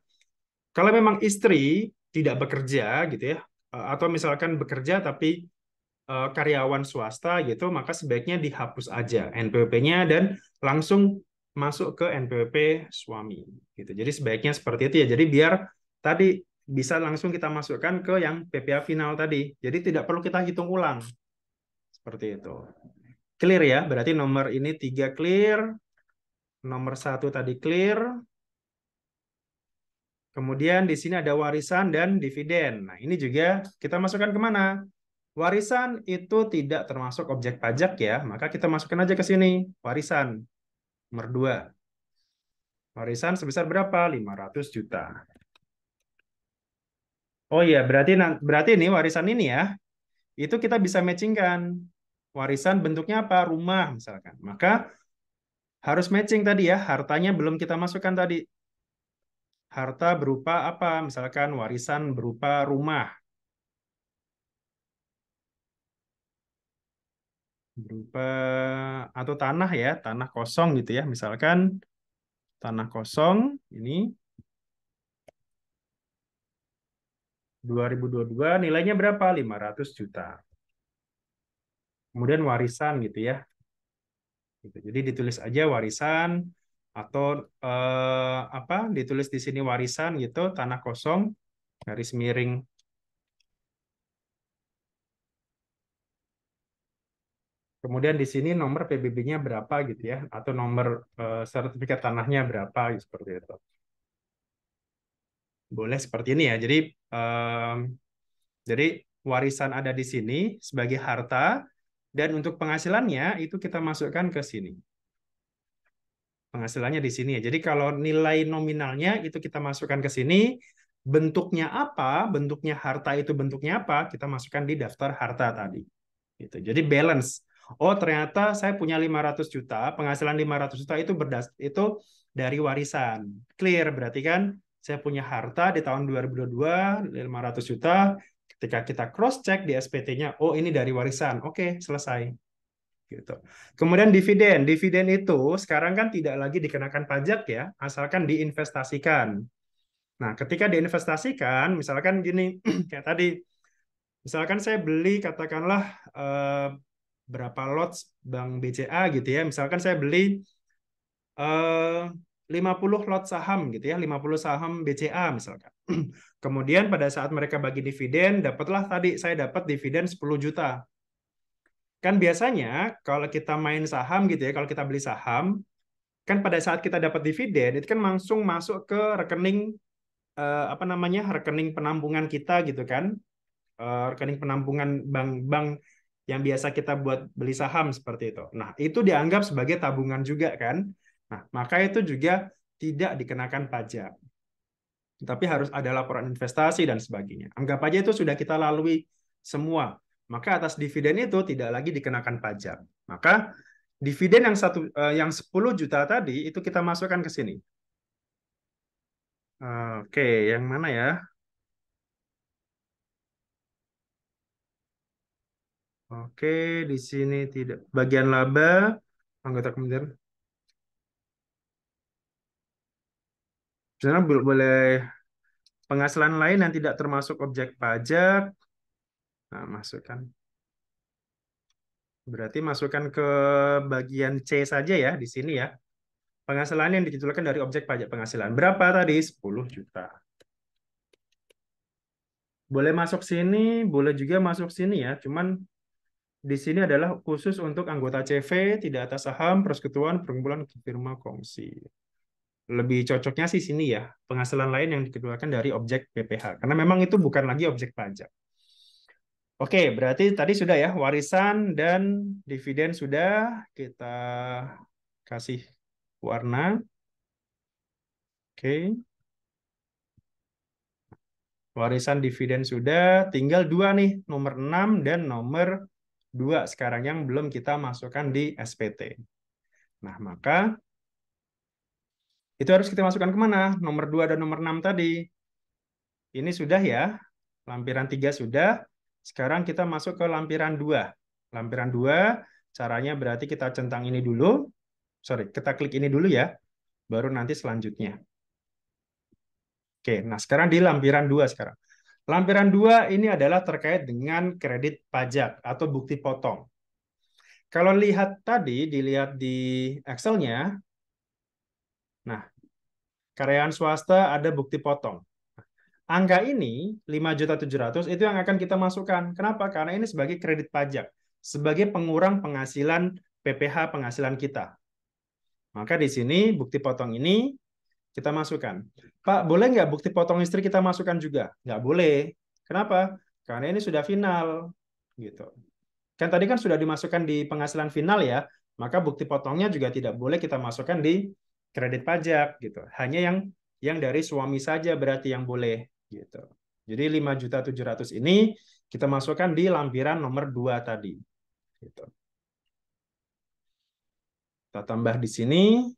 kalau memang istri tidak bekerja gitu ya, atau misalkan bekerja tapi karyawan swasta gitu, maka sebaiknya dihapus aja NPWP-nya dan langsung masuk ke NPWP suami gitu. Jadi sebaiknya seperti itu ya. Jadi biar tadi bisa langsung kita masukkan ke yang PPA final tadi. Jadi tidak perlu kita hitung ulang. Seperti itu. Clear ya? Berarti nomor ini 3 clear, nomor 1 tadi clear. Kemudian di sini ada warisan dan dividen. Nah, ini juga kita masukkan kemana? Warisan itu tidak termasuk objek pajak ya, maka kita masukkan aja ke sini. Warisan, nomor 2. Warisan sebesar berapa? 500 juta. Oh iya, berarti ini warisan ini ya, itu kita bisa matchingkan. Warisan bentuknya apa? Rumah misalkan. Maka harus matching tadi ya, hartanya belum kita masukkan tadi. Harta berupa apa? Misalkan warisan berupa rumah, berupa atau tanah ya, tanah kosong gitu ya. Misalkan tanah kosong ini 2022 nilainya berapa? 500 juta. Kemudian warisan gitu ya. Gitu. Jadi ditulis aja warisan atau apa? Ditulis di sini warisan gitu, tanah kosong, garis miring. Kemudian di sini nomor PBB-nya berapa gitu ya, atau nomor sertifikat tanahnya berapa gitu, seperti itu. Boleh seperti ini ya. em, jadi warisan ada di sini sebagai harta dan untuk penghasilannya itu kita masukkan ke sini. Penghasilannya di sini ya. Jadi kalau nilai nominalnya itu kita masukkan ke sini, bentuknya apa, bentuknya harta itu bentuknya apa, kita masukkan di daftar harta tadi. Gitu. Jadi balance. Oh, ternyata saya punya 500 juta, penghasilan 500 juta itu itu dari warisan. Clear berarti kan saya punya harta di tahun 2022 500 juta, ketika kita cross check di SPT-nya, oh ini dari warisan. Oke, selesai gitu. Kemudian dividen. Dividen itu sekarang kan tidak lagi dikenakan pajak ya, asalkan diinvestasikan. Nah, ketika diinvestasikan, misalkan gini, kayak tadi, misalkan saya beli katakanlah berapa lot Bank BCA gitu ya. Misalkan saya beli eh, 50 lot saham gitu ya, 50 saham BCA misalkan. Kemudian pada saat mereka bagi dividen, dapatlah tadi saya dapat dividen 10 juta. Kan biasanya kalau kita main saham gitu ya, kalau kita beli saham, kan pada saat kita dapat dividen itu kan langsung masuk ke rekening apa namanya? Rekening penampungan kita gitu kan. Rekening penampungan bank-bank yang biasa kita buat beli saham seperti itu. Nah, itu dianggap sebagai tabungan juga kan. Nah, maka itu juga tidak dikenakan pajak. Tapi harus ada laporan investasi dan sebagainya. Anggap aja itu sudah kita lalui semua. Maka atas dividen itu tidak lagi dikenakan pajak. Maka dividen yang 10 juta tadi itu kita masukkan ke sini. Oke, yang mana ya? Oke, di sini tidak. Bagian laba, anggota kementerian. Sebenarnya boleh penghasilan lain yang tidak termasuk objek pajak. Nah, masukkan. Berarti masukkan ke bagian C saja ya di sini ya. Penghasilan yang dititulkan dari objek pajak penghasilan. Berapa tadi? 10 juta. Boleh masuk sini, boleh juga masuk sini ya. Cuman di sini adalah khusus untuk anggota CV, tidak atas saham, persekutuan, perkumpulan, firma, kongsi. Lebih cocoknya sih sini ya. Penghasilan lain yang dikeluarkan dari objek PPH. Karena memang itu bukan lagi objek pajak. Oke, berarti tadi sudah ya, warisan dan dividen sudah kita kasih warna. Oke, warisan dividen sudah, tinggal dua nih, nomor 6 dan nomor 2 sekarang yang belum kita masukkan di SPT. Nah, maka itu harus kita masukkan kemana? Nomor 2 dan nomor 6 tadi. Ini sudah ya, lampiran 3 sudah. Sekarang kita masuk ke lampiran 2. Lampiran 2, caranya berarti kita centang ini dulu. Sorry, kita klik ini dulu ya. Baru nanti selanjutnya. Oke, nah sekarang di lampiran 2 sekarang. Lampiran 2 ini adalah terkait dengan kredit pajak atau bukti potong. Kalau lihat tadi, dilihat di Excel-nya, nah, karyawan swasta ada bukti potong. Angka ini 5.700.000 itu yang akan kita masukkan. Kenapa? Karena ini sebagai kredit pajak, sebagai pengurang penghasilan PPh penghasilan kita. Maka di sini bukti potong ini kita masukkan. Pak, boleh nggak bukti potong istri kita masukkan juga? Nggak boleh. Kenapa? Karena ini sudah final. Gitu. Kan tadi kan sudah dimasukkan di penghasilan final ya, maka bukti potongnya juga tidak boleh kita masukkan di kredit pajak gitu. Hanya yang dari suami saja berarti yang boleh gitu. Jadi 5.700.000 ini kita masukkan di lampiran nomor 2 tadi. Gitu. Kita tambah di sini.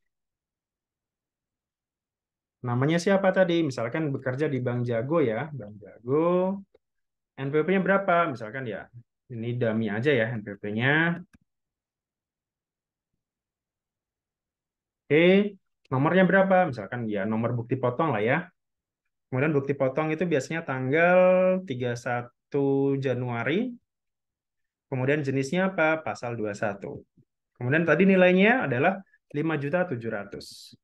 Namanya siapa tadi? Misalkan bekerja di Bank Jago ya. Bank Jago. NPWP-nya berapa? Misalkan ya. Ini dummy aja ya NPWP-nya. Oke. Nomornya berapa? Misalkan ya nomor bukti potong lah ya. Kemudian bukti potong itu biasanya tanggal 31 Januari. Kemudian jenisnya apa? Pasal 21. Kemudian tadi nilainya adalah 5.700.000.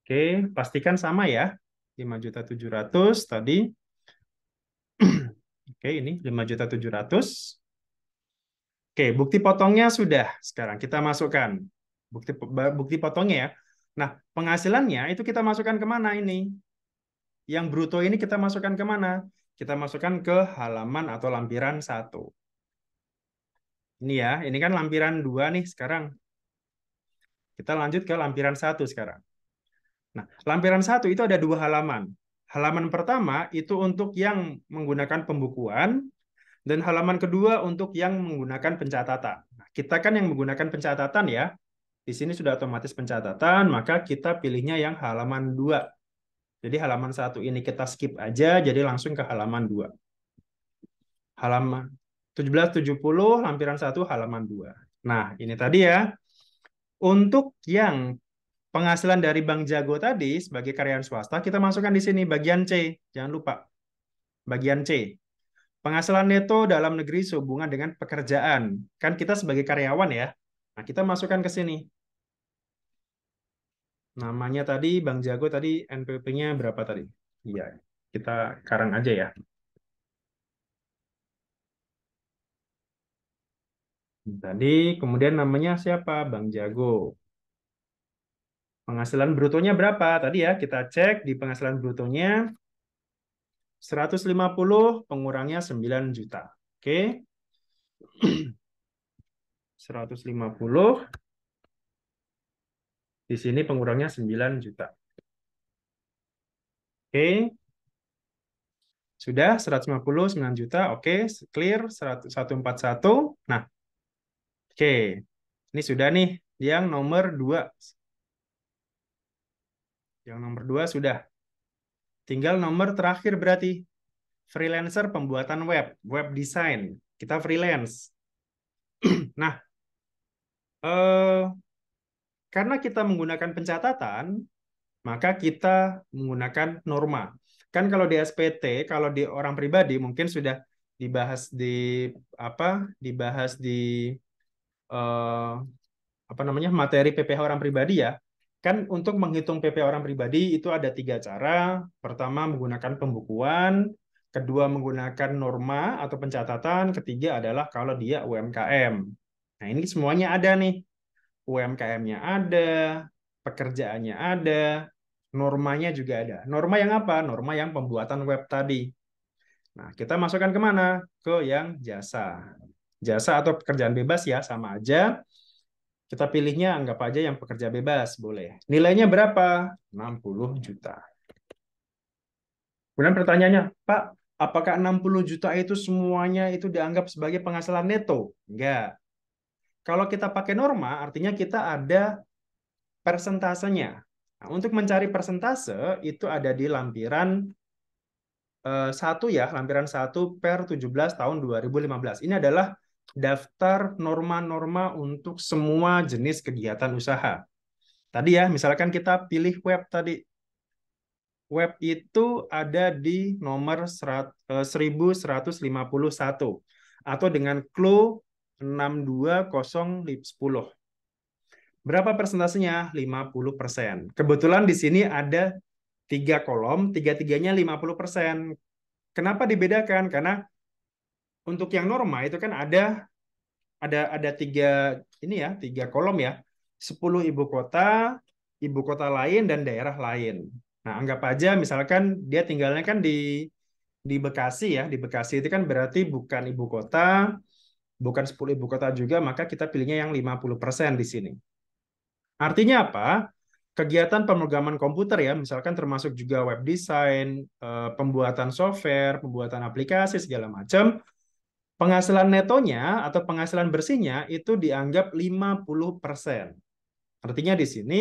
Oke, pastikan sama ya. 5.700.000 tadi. Oke, ini 5.700.000. Oke, bukti potongnya sudah. Sekarang kita masukkan bukti bukti potongnya ya. Nah, penghasilannya itu kita masukkan kemana ini? Yang bruto ini kita masukkan kemana? Kita masukkan ke halaman atau lampiran 1. Ini ya, ini kan lampiran 2 nih sekarang. Kita lanjut ke lampiran 1 sekarang. Nah, lampiran 1 itu ada 2 halaman. Halaman pertama itu untuk yang menggunakan pembukuan, dan halaman kedua untuk yang menggunakan pencatatan. Nah, kita kan yang menggunakan pencatatan ya. Di sini sudah otomatis pencatatan, maka kita pilihnya yang halaman 2. Jadi halaman 1 ini kita skip aja, jadi langsung ke halaman 2. Halaman 1770, lampiran 1, halaman 2. Nah, ini tadi ya. Untuk yang penghasilan dari Bank Jago tadi sebagai karyawan swasta, kita masukkan di sini bagian C. Jangan lupa, bagian C. Penghasilan neto dalam negeri sehubungan dengan pekerjaan. Kan kita sebagai karyawan ya. Nah, kita masukkan ke sini. Namanya tadi, Bank Jago tadi, NPWP-nya berapa tadi? Iya, kita karang aja ya. Tadi, kemudian namanya siapa? Bank Jago. Penghasilan brutonya berapa? Tadi ya, kita cek di penghasilan brutonya 150 pengurangnya 9 juta. Oke. 150 di sini pengurangnya 9 juta. Oke. Sudah 150 9 juta. Oke, clear 141. Nah, oke. Ini sudah nih yang nomor 2. Yang nomor 2 sudah. Tinggal nomor terakhir berarti freelancer pembuatan web, web design. Kita freelance. Nah, eh, karena kita menggunakan pencatatan, maka kita menggunakan norma. Kan kalau di SPT, kalau di orang pribadi mungkin sudah dibahas di apa? Dibahas di eh, apa namanya materi PPh orang pribadi ya. Kan untuk menghitung PPh orang pribadi itu ada 3 cara. Pertama menggunakan pembukuan, kedua menggunakan norma atau pencatatan, ketiga adalah kalau dia UMKM. Nah ini semuanya ada nih. UMKM-nya ada, pekerjaannya ada, normanya juga ada. Norma yang apa? Norma yang pembuatan web tadi. Nah, kita masukkan kemana? Ke yang jasa. Jasa atau pekerjaan bebas ya, sama aja. Kita pilihnya anggap aja yang pekerja bebas, boleh. Nilainya berapa? 60 juta. Kemudian pertanyaannya, Pak, apakah 60 juta itu semuanya itu dianggap sebagai penghasilan neto? Enggak. Kalau kita pakai norma, artinya kita ada persentasenya. Nah, untuk mencari persentase itu ada di lampiran 1 ya, lampiran 1 per 17 tahun 2015. Ini adalah daftar norma-norma untuk semua jenis kegiatan usaha. Tadi ya, misalkan kita pilih web tadi. Web itu ada di nomor 1151 atau dengan clue 62010. Berapa persentasenya? 50%. Kebetulan di sini ada 3 kolom, tiga-tiganya 50%. Kenapa dibedakan? Karena untuk yang norma itu kan ada tiga kolom ya. 10 ibu kota lain dan daerah lain. Nah, anggap aja misalkan dia tinggalnya kan di Bekasi ya. Di Bekasi itu kan berarti bukan ibu kota, bukan 10 ibu kota juga, maka kita pilihnya yang 50% di sini. Artinya apa? kegiatan pemrograman komputer ya, misalkan termasuk juga web design, pembuatan software, pembuatan aplikasi segala macam, penghasilan netonya atau penghasilan bersihnya itu dianggap 50%. Artinya di sini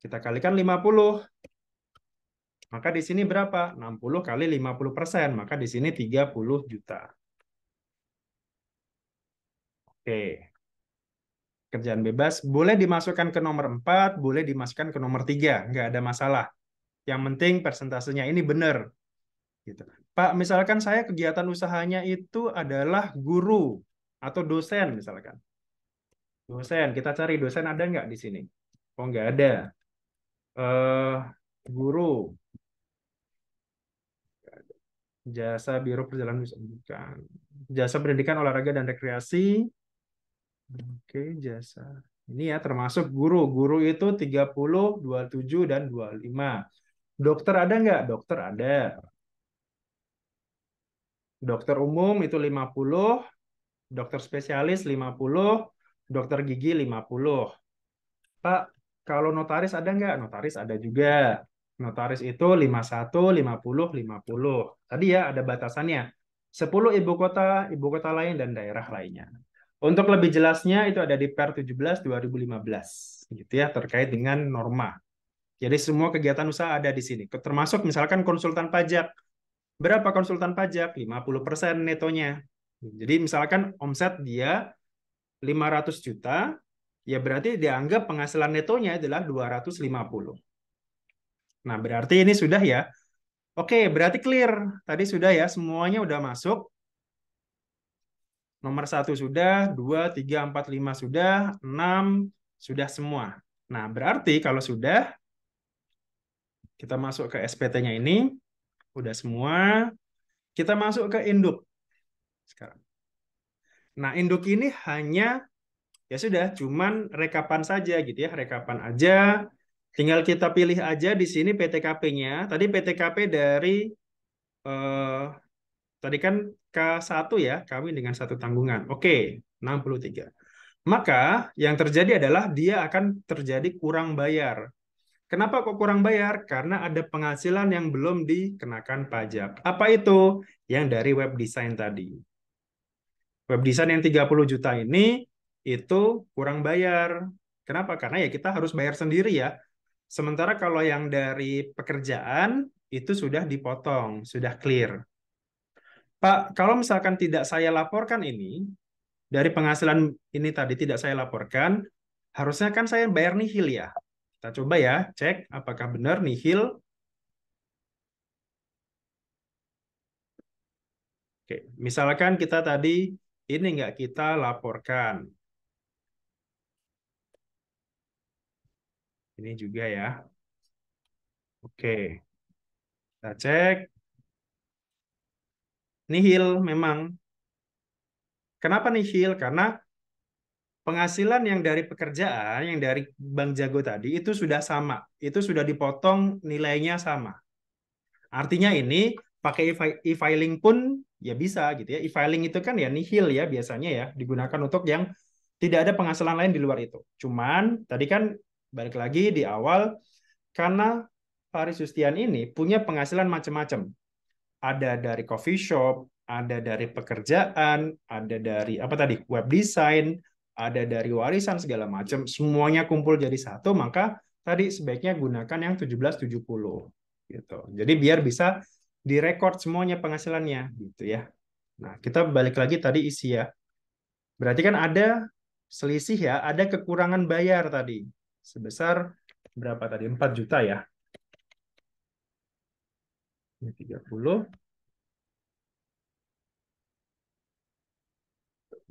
kita kalikan 50. Maka di sini berapa? 60 kali 50%. Maka di sini 30 juta. Oke. Kerjaan bebas boleh dimasukkan ke nomor 4, boleh dimasukkan ke nomor 3. Nggak ada masalah. Yang penting persentasenya ini benar. Gitu. Pak, misalkan saya kegiatan usahanya itu adalah guru atau dosen misalkan. Dosen, kita cari dosen ada nggak di sini? Oh, nggak ada. eh Guru, jasa Biro Perjalanan Wisata, bukan. Jasa pendidikan, olahraga, dan rekreasi. Oke, jasa. Ini ya termasuk guru. Guru itu 30, 27, dan 25. Dokter ada nggak? Dokter ada. Dokter umum itu 50, dokter spesialis 50, dokter gigi 50. Pak, kalau notaris ada nggak? Notaris ada juga. Notaris itu 51, 50, 50. Tadi ya ada batasannya. 10 ibu kota lain, dan daerah lainnya. Untuk lebih jelasnya itu ada di Per 17 2015 gitu ya, terkait dengan norma. Jadi semua kegiatan usaha ada di sini. Termasuk misalkan konsultan pajak. Berapa konsultan pajak? 50% netonya. Jadi misalkan omset dia 500 juta, ya berarti dianggap penghasilan netonya adalah 250. Nah, berarti ini sudah ya. Oke, berarti clear. Tadi sudah ya, semuanya udah masuk. Nomor satu sudah, 2, 3, 4, 5 sudah, 6 sudah semua. Nah, berarti kalau sudah, kita masuk ke SPT-nya ini, udah semua, kita masuk ke induk sekarang. Nah, induk ini hanya, ya sudah, cuman rekapan saja gitu ya, rekapan aja. Tinggal kita pilih aja di sini PTKP-nya. Tadi PTKP dari, eh, tadi kan K1 ya, kawin dengan satu tanggungan. Oke, 63. Maka yang terjadi adalah dia akan terjadi kurang bayar. Kenapa kok kurang bayar? Karena ada penghasilan yang belum dikenakan pajak. Apa itu? Yang dari web design tadi. Web design yang 30 juta ini itu kurang bayar. Kenapa? Karena ya kita harus bayar sendiri ya. Sementara kalau yang dari pekerjaan itu sudah dipotong, sudah clear. Pak, kalau misalkan tidak saya laporkan ini, dari penghasilan ini tadi tidak saya laporkan, harusnya kan saya bayar nihil ya. Kita coba ya, cek apakah benar nihil. Oke, misalkan kita tadi ini nggak kita laporkan. Ini juga ya. Oke, kita cek. Nihil memang. Kenapa nihil? Karena penghasilan yang dari pekerjaan, yang dari Bank Jago tadi, itu sudah sama. Itu sudah dipotong nilainya sama. Artinya ini pakai e-filing pun ya bisa gitu ya. E-filing itu kan ya nihil ya biasanya ya. Digunakan untuk yang tidak ada penghasilan lain di luar itu. Cuman tadi kan balik lagi di awal, karena Faris Justian ini punya penghasilan macam-macam. Ada dari coffee shop, ada dari pekerjaan, ada dari apa tadi web design, ada dari warisan segala macam, semuanya kumpul jadi satu, maka tadi sebaiknya gunakan yang 1770 gitu. Jadi biar bisa direkord semuanya penghasilannya gitu ya. Nah, kita balik lagi tadi isi ya. Berarti kan ada selisih ya, ada kekurangan bayar tadi sebesar berapa tadi? 4 juta ya. Ini 30.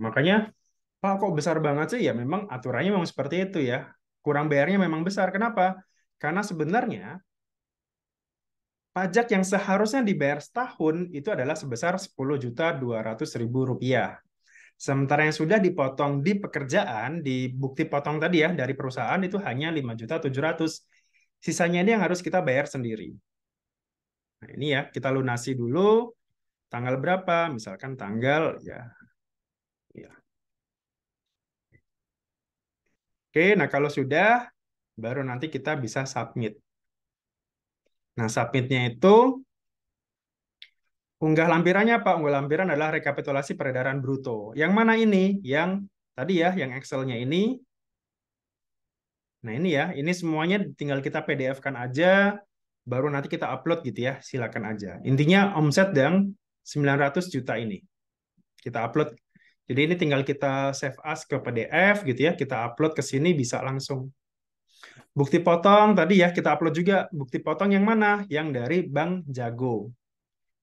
Makanya Pak, kok besar banget sih? Ya memang aturannya memang seperti itu ya. Kurang bayarnya memang besar. Kenapa? Karena sebenarnya pajak yang seharusnya dibayar setahun itu adalah sebesar 10.200.000 rupiah. Sementara yang sudah dipotong di pekerjaan, di bukti potong tadi ya, dari perusahaan itu hanya 5.700.000. Sisanya ini yang harus kita bayar sendiri. Nah ini ya, kita lunasi dulu tanggal berapa, misalkan tanggal ya. Ya. Oke, nah kalau sudah, baru nanti kita bisa submit. Nah, submitnya itu unggah lampirannya apa? Unggah lampiran adalah rekapitulasi peredaran bruto. Yang mana ini? Yang tadi ya, yang Excel-nya ini. Nah, ini ya, ini semuanya tinggal kita PDF-kan aja, baru nanti kita upload gitu ya, silakan aja. Intinya omset yang 900 juta ini. Kita upload. Jadi ini tinggal kita save as ke PDF gitu ya, kita upload ke sini bisa langsung. Bukti potong tadi ya, kita upload juga. Bukti potong yang mana? Yang dari Bank Jago.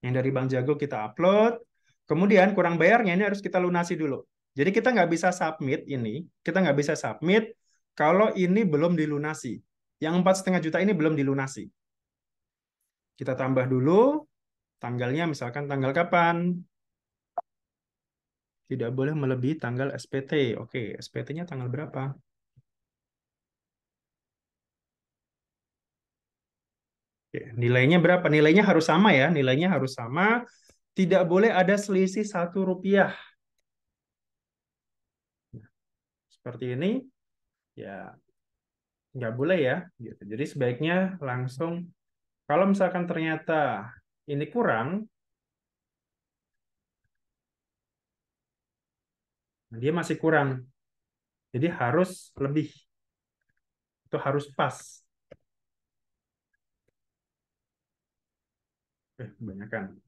Yang dari Bank Jago kita upload. Kemudian kurang bayarnya ini harus kita lunasi dulu. Jadi kita nggak bisa submit ini, kita nggak bisa submit kalau ini belum dilunasi. Yang 4,5 juta ini belum dilunasi. Kita tambah dulu tanggalnya, misalkan tanggal kapan? Tidak boleh melebihi tanggal SPT. Oke, SPT-nya tanggal berapa? Oke, nilainya berapa? Nilainya harus sama ya. Nilainya harus sama. Tidak boleh ada selisih Rp1. Seperti ini, ya nggak boleh ya. Gitu. Jadi sebaiknya langsung, kalau misalkan ternyata ini kurang, dia masih kurang. Jadi harus lebih. Itu harus pas. Kebanyakan.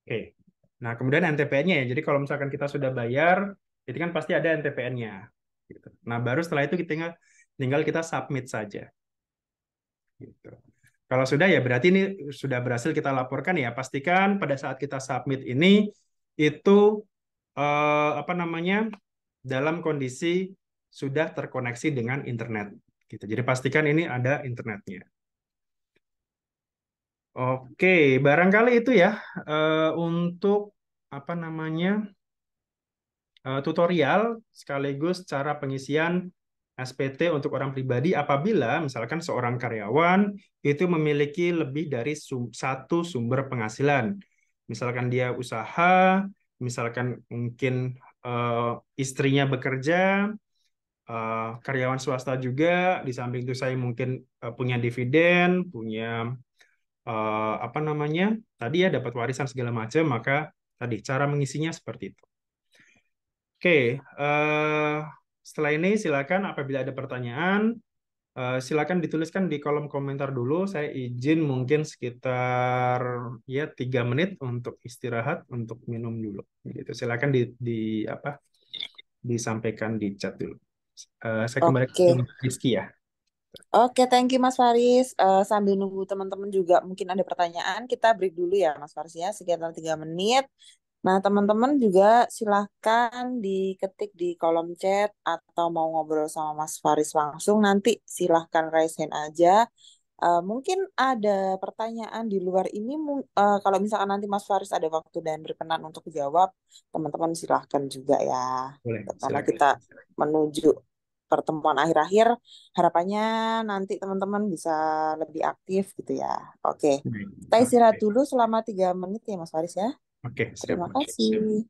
Oke. Nah, kemudian NTPN-nya ya. Jadi kalau misalkan kita sudah bayar, itu kan pasti ada NTPN-nya. Gitu. Nah, baru setelah itu kita tinggal kita submit saja. Gitu. Kalau sudah ya berarti ini sudah berhasil kita laporkan ya. Pastikan pada saat kita submit ini itu apa namanya dalam kondisi sudah terkoneksi dengan internet. Gitu. Jadi pastikan ini ada internetnya. Oke, barangkali itu ya untuk apa namanya tutorial sekaligus cara pengisian SPT untuk orang pribadi apabila misalkan seorang karyawan itu memiliki lebih dari satu sumber penghasilan. Misalkan dia usaha, misalkan mungkin istrinya bekerja, karyawan swasta juga, di samping itu saya mungkin punya dividen, punya apa namanya, tadi ya dapat warisan segala macam, maka tadi cara mengisinya seperti itu. Oke, setelah ini silakan apabila ada pertanyaan, silakan dituliskan di kolom komentar dulu. Saya izin mungkin sekitar ya 3 menit untuk istirahat, untuk minum dulu. Gitu. Silakan di apa disampaikan di chat dulu. Saya kembali Oke, ke Rizky ya. oke, thank you Mas Faris. Sambil nunggu teman-teman juga mungkin ada pertanyaan, kita break dulu ya Mas Faris ya, sekitar 3 menit. Nah, teman-teman juga silahkan diketik di kolom chat atau mau ngobrol sama Mas Faris langsung, nanti silahkan raise hand aja. Mungkin ada pertanyaan di luar ini, kalau misalkan nanti Mas Faris ada waktu dan berkenan untuk jawab, teman-teman silahkan juga ya. Boleh, Karena silakan. kita menuju pertemuan akhir-akhir, harapannya nanti teman-teman bisa lebih aktif gitu ya. Oke, Baik. kita istirahat Oke, dulu selama 3 menit ya Mas Faris ya. oke, siap. Terima kasih.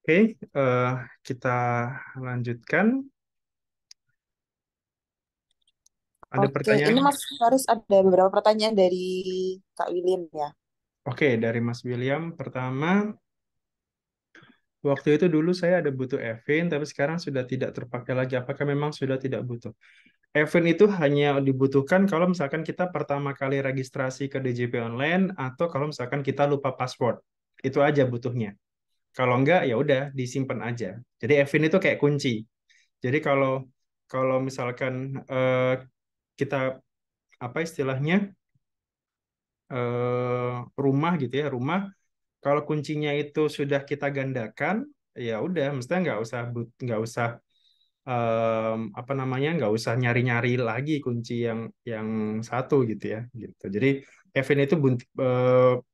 Oke, eh, kita lanjutkan. Ada Oke, ini pertanyaan? Mas Faris ada beberapa pertanyaan dari Kak William ya. Oke, dari Mas William. Pertama, waktu itu dulu saya ada butuh Evin, tapi sekarang sudah tidak terpakai lagi. Apakah memang sudah tidak butuh? Event itu hanya dibutuhkan kalau misalkan kita pertama kali registrasi ke DJP online atau kalau misalkan kita lupa password. Itu aja butuhnya. Kalau enggak ya udah disimpan aja. Jadi event itu kayak kunci. Jadi kalau kalau misalkan kita apa istilahnya rumah gitu ya, rumah kalau kuncinya itu sudah kita gandakan ya udah mestinya nggak usah apa namanya nggak usah nyari-nyari lagi kunci yang satu gitu ya gitu. Jadi Event itu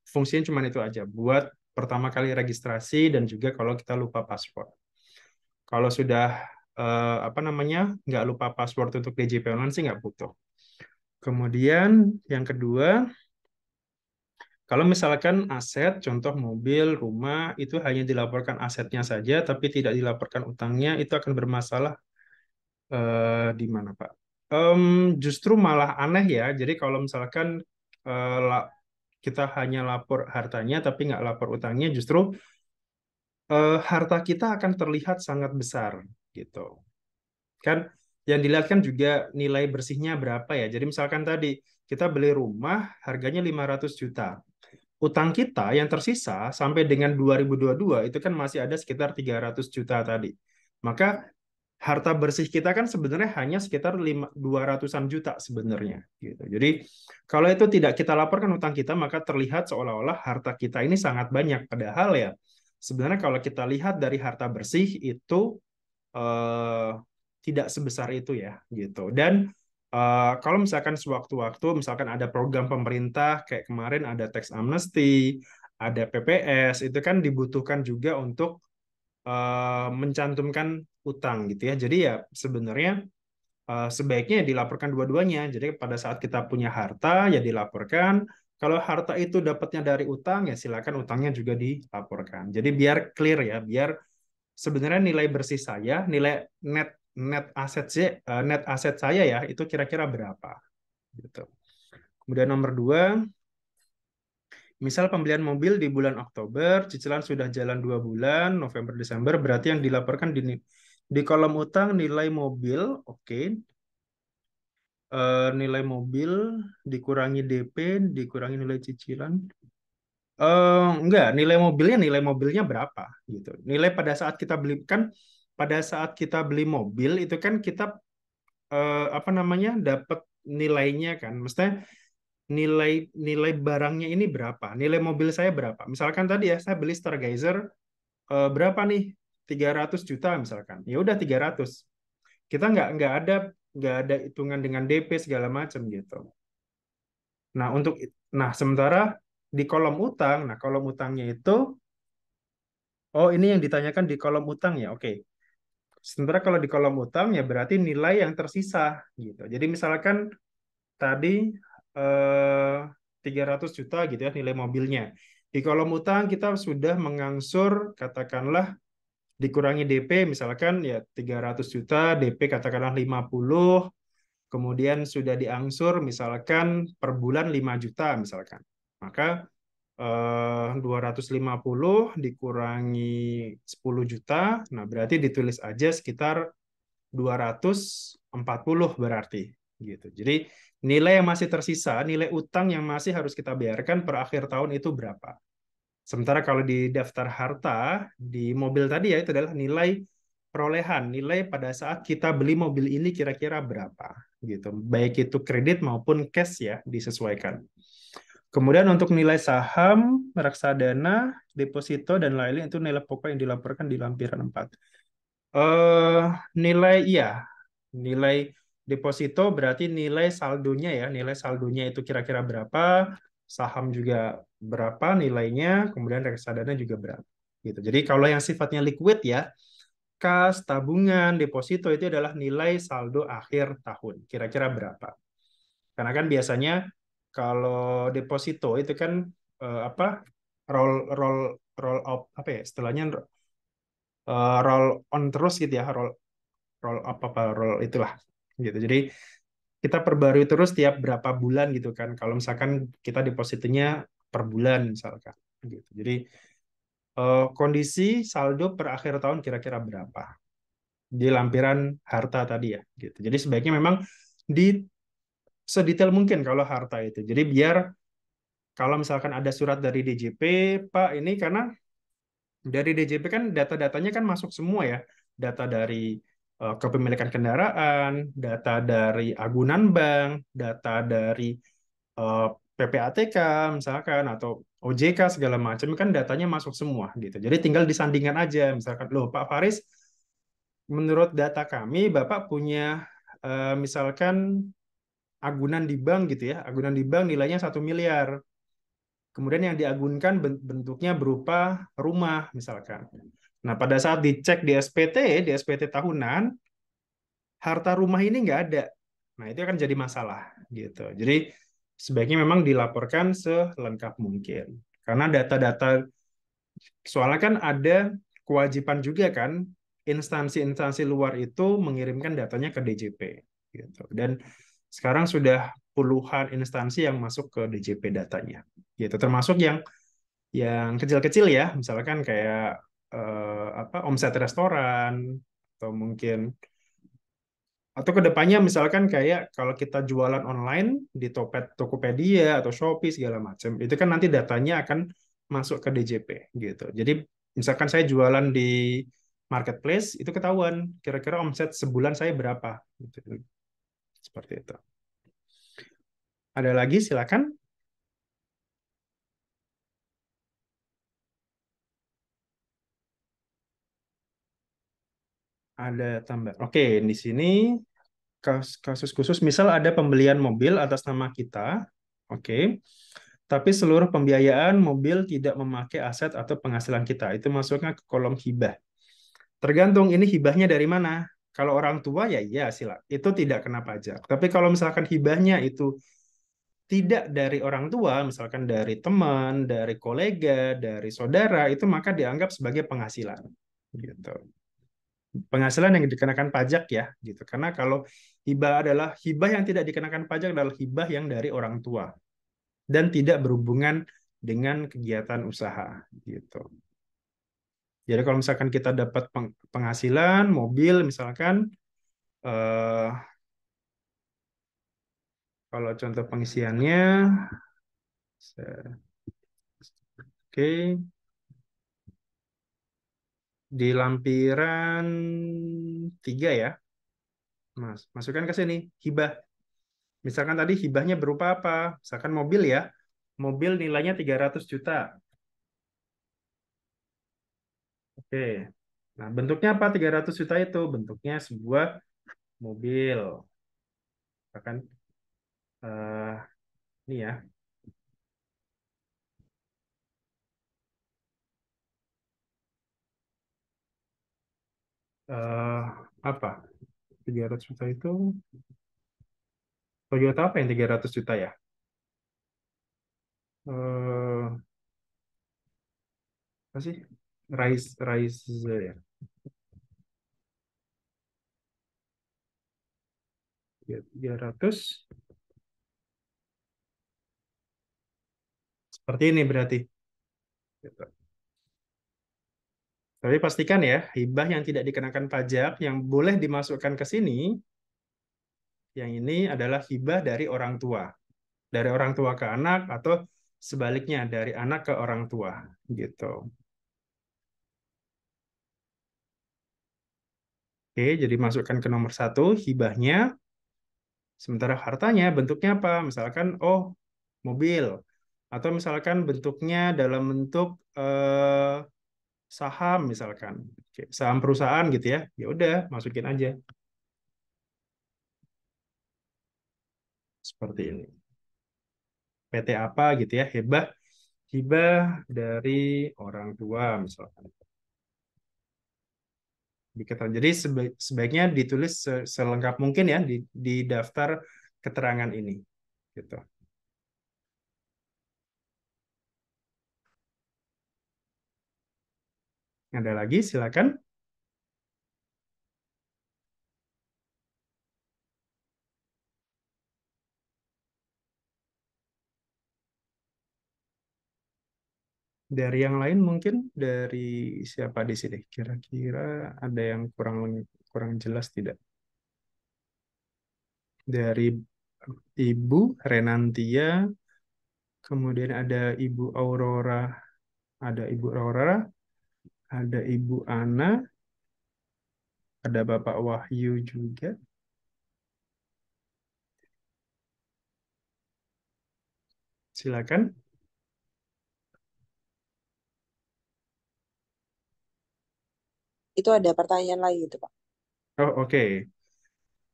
fungsinya cuma itu aja buat pertama kali registrasi dan juga kalau kita lupa password. Kalau sudah apa namanya nggak lupa password untuk DJP online sih nggak butuh. Kemudian yang kedua, kalau misalkan aset, contoh mobil, rumah, itu hanya dilaporkan asetnya saja, tapi tidak dilaporkan utangnya, itu akan bermasalah di mana, Pak? Justru malah aneh ya. Jadi kalau misalkan kita hanya lapor hartanya tapi nggak lapor utangnya, justru harta kita akan terlihat sangat besar gitu. Kan yang dilihat kan juga nilai bersihnya berapa ya. Jadi misalkan tadi kita beli rumah harganya 500 juta. Utang kita yang tersisa sampai dengan 2022 itu kan masih ada sekitar 300 juta tadi. Maka harta bersih kita kan sebenarnya hanya sekitar 200-an juta sebenarnya gitu. Jadi kalau itu tidak kita laporkan utang kita maka terlihat seolah-olah harta kita ini sangat banyak padahal ya sebenarnya kalau kita lihat dari harta bersih itu eh, tidak sebesar itu ya gitu. Dan kalau misalkan sewaktu-waktu misalkan ada program pemerintah kayak kemarin ada tax amnesty, ada PPS itu kan dibutuhkan juga untuk mencantumkan utang gitu ya. Jadi ya sebenarnya sebaiknya dilaporkan dua-duanya. Jadi pada saat kita punya harta ya dilaporkan. Kalau harta itu dapatnya dari utang ya silakan utangnya juga dilaporkan. Jadi biar clear ya, biar sebenarnya nilai bersih saya, nilai net net aset net aset saya ya itu kira-kira berapa gitu. Kemudian nomor dua, misal pembelian mobil di bulan Oktober, cicilan sudah jalan 2 bulan, November Desember, berarti yang dilaporkan di kolom utang nilai mobil, oke. Nilai mobil dikurangi DP, dikurangi nilai cicilan. Enggak, nilai mobilnya berapa gitu. Nilai pada saat kita beli kan pada saat kita beli mobil itu kan kita apa namanya dapat nilainya kan. Maksudnya nilai nilai barangnya ini berapa? Nilai mobil saya berapa? Misalkan tadi ya saya beli Stargazer berapa nih? 300 juta misalkan. Ya udah 300. Kita nggak ada hitungan dengan DP segala macam gitu. Nah, sementara di kolom utang, nah kolom utangnya itu oh ini yang ditanyakan di kolom utang ya. Oke. Sementara kalau di kolom utang ya berarti nilai yang tersisa gitu. Jadi misalkan tadi 300 juta gitu ya nilai mobilnya. Di kolom utang kita sudah mengangsur katakanlah dikurangi DP misalkan ya 300 juta, DP katakanlah 50, kemudian sudah diangsur misalkan per bulan 5 juta misalkan. Maka 250 dikurangi 10 juta, nah berarti ditulis aja sekitar 240 berarti gitu. Jadi nilai yang masih tersisa, nilai utang yang masih harus kita bayarkan per akhir tahun itu berapa? Sementara kalau di daftar harta di mobil tadi ya itu adalah nilai perolehan, nilai pada saat kita beli mobil ini kira-kira berapa gitu. Baik itu kredit maupun cash ya disesuaikan. Kemudian untuk nilai saham, reksadana, deposito dan lain-lain itu nilai pokok yang dilaporkan di lampiran 4. Eh nilai iya, nilai deposito berarti nilai saldonya ya, nilai saldonya itu kira-kira berapa, saham juga berapa nilainya, kemudian reksadana juga berapa gitu. Jadi kalau yang sifatnya liquid ya, kas, tabungan, deposito itu adalah nilai saldo akhir tahun, kira-kira berapa. Karena kan biasanya kalau deposito itu kan apa roll roll roll up apa ya istilahnya roll on terus gitu ya, roll roll apa roll itulah gitu. Jadi kita perbarui terus tiap berapa bulan gitu kan. Kalau misalkan kita depositonya per bulan misalkan gitu. Jadi kondisi saldo per akhir tahun kira-kira berapa di lampiran harta tadi ya gitu. Jadi sebaiknya memang di sedetail mungkin kalau harta itu. Jadi biar kalau misalkan ada surat dari DJP, Pak, ini karena dari DJP kan data-datanya kan masuk semua ya. Data dari kepemilikan kendaraan, data dari agunan bank, data dari eh, PPATK misalkan atau OJK segala macam kan datanya masuk semua gitu. Jadi tinggal disandingkan aja misalkan, loh Pak Faris, menurut data kami Bapak punya misalkan agunan di bank gitu ya, agunan di bank nilainya 1 miliar. Kemudian yang diagunkan bentuknya berupa rumah misalkan. Nah, pada saat dicek di SPT tahunan, harta rumah ini nggak ada. Nah, itu akan jadi masalah gitu. Jadi sebaiknya memang dilaporkan selengkap mungkin. Karena data-data, soalnya kan ada kewajiban juga kan instansi-instansi luar itu mengirimkan datanya ke DJP gitu. Dan sekarang sudah puluhan instansi yang masuk ke DJP datanya gitu. Termasuk yang kecil-kecil ya, misalkan kayak apa omset restoran atau mungkin atau kedepannya misalkan kayak kalau kita jualan online di Tokopedia atau Shopee segala macam, itu kan nanti datanya akan masuk ke DJP gitu. Jadi misalkan saya jualan di marketplace, itu ketahuan kira-kira omset sebulan saya berapa gitu. Seperti itu. Ada lagi silakan. Ada tambah. Oke, di sini kasus khusus misal ada pembelian mobil atas nama kita. Oke. Tapi seluruh pembiayaan mobil tidak memakai aset atau penghasilan kita. Itu masuknya ke kolom hibah. Tergantung ini hibahnya dari mana. Kalau orang tua ya iya sila. Itu tidak kena pajak. Tapi kalau misalkan hibahnya itu tidak dari orang tua, misalkan dari teman, dari kolega, dari saudara, itu maka dianggap sebagai penghasilan. Gitu. Penghasilan yang dikenakan pajak ya, gitu. Karena kalau hibah yang tidak dikenakan pajak adalah hibah yang dari orang tua dan tidak berhubungan dengan kegiatan usaha gitu. Jadi kalau misalkan kita dapat penghasilan mobil misalkan eh, kalau contoh pengisiannya oke di lampiran 3 ya. Masukkan ke sini hibah. Misalkan tadi hibahnya berupa apa? Misalkan mobil ya. Mobil nilainya 300 juta. Oke. Nah, bentuknya apa 300 juta itu? Bentuknya sebuah mobil. Misalkan ini ya. eh apa? 300 juta itu Toyota apa yang 300 juta ya? Eh apa sih? Rise ya. 300 seperti ini berarti. Gitu. Tapi pastikan ya, hibah yang tidak dikenakan pajak yang boleh dimasukkan ke sini, yang ini adalah hibah dari orang tua. Dari orang tua ke anak atau sebaliknya dari anak ke orang tua gitu. Oke, jadi masukkan ke nomor satu hibahnya. Sementara hartanya bentuknya apa? Misalkan, oh mobil. Atau misalkan bentuknya dalam bentuk saham misalkan. Oke, saham perusahaan gitu ya. Ya udah, masukin aja. Seperti ini. PT apa gitu ya, hibah dari orang tua misalkan. Jadi sebaiknya ditulis selengkap mungkin ya di daftar keterangan ini. Gitu. Ada lagi, silakan. Dari yang lain mungkin dari siapa di sini? Kira-kira ada yang kurang kurang jelas tidak? Dari Ibu Renantia, kemudian ada Ibu Aurora, ada Ibu Ana, ada Bapak Wahyu juga. Silakan. Itu ada pertanyaan lagi itu, Pak. Oh, oke.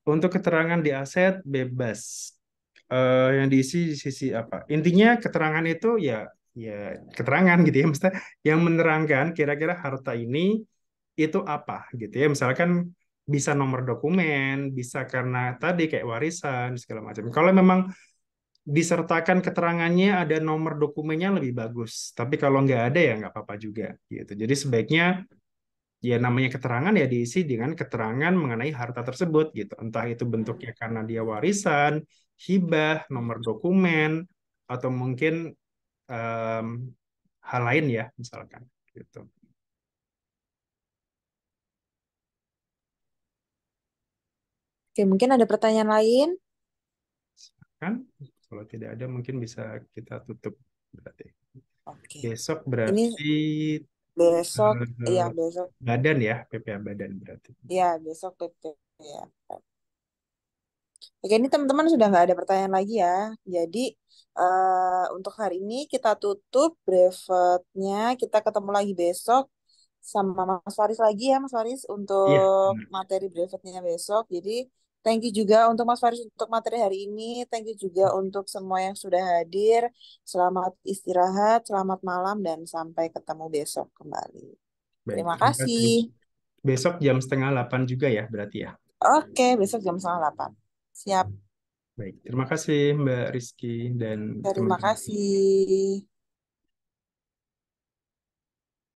Untuk keterangan di aset bebas. Yang diisi di sisi apa? Intinya keterangan itu ya keterangan gitu ya, maksudnya yang menerangkan kira-kira harta ini itu apa gitu ya. Misalkan bisa nomor dokumen, bisa karena tadi kayak warisan segala macam. Kalau memang disertakan keterangannya ada nomor dokumennya lebih bagus. Tapi kalau nggak ada ya nggak apa-apa juga gitu. Jadi sebaiknya ya namanya keterangan ya diisi dengan keterangan mengenai harta tersebut gitu. Entah itu bentuknya karena dia warisan, hibah, nomor dokumen, atau mungkin em, hal lain ya misalkan gitu. Oke, mungkin ada pertanyaan lain. Kan kalau tidak ada mungkin bisa kita tutup berarti. Oke. Besok Ini berarti besok, ya eh, besok, badan ya, PPA badan berarti. ya besok PP ya. Oke, ini teman-teman sudah nggak ada pertanyaan lagi ya. Jadi untuk hari ini kita tutup brevetnya. Kita ketemu lagi besok sama Mas Faris lagi ya, Mas Faris, Iya, untuk benar. materi brevetnya besok. Jadi thank you juga untuk Mas Faris untuk materi hari ini. Thank you juga untuk semua yang sudah hadir. Selamat istirahat, selamat malam, dan sampai ketemu besok kembali. Baik, Terima terima kasih. kasih. Besok jam setengah 8 juga ya berarti ya. Oke, besok jam 9:30. Siap. Baik, terima kasih Mbak Rizky dan Terima teman-teman. kasih.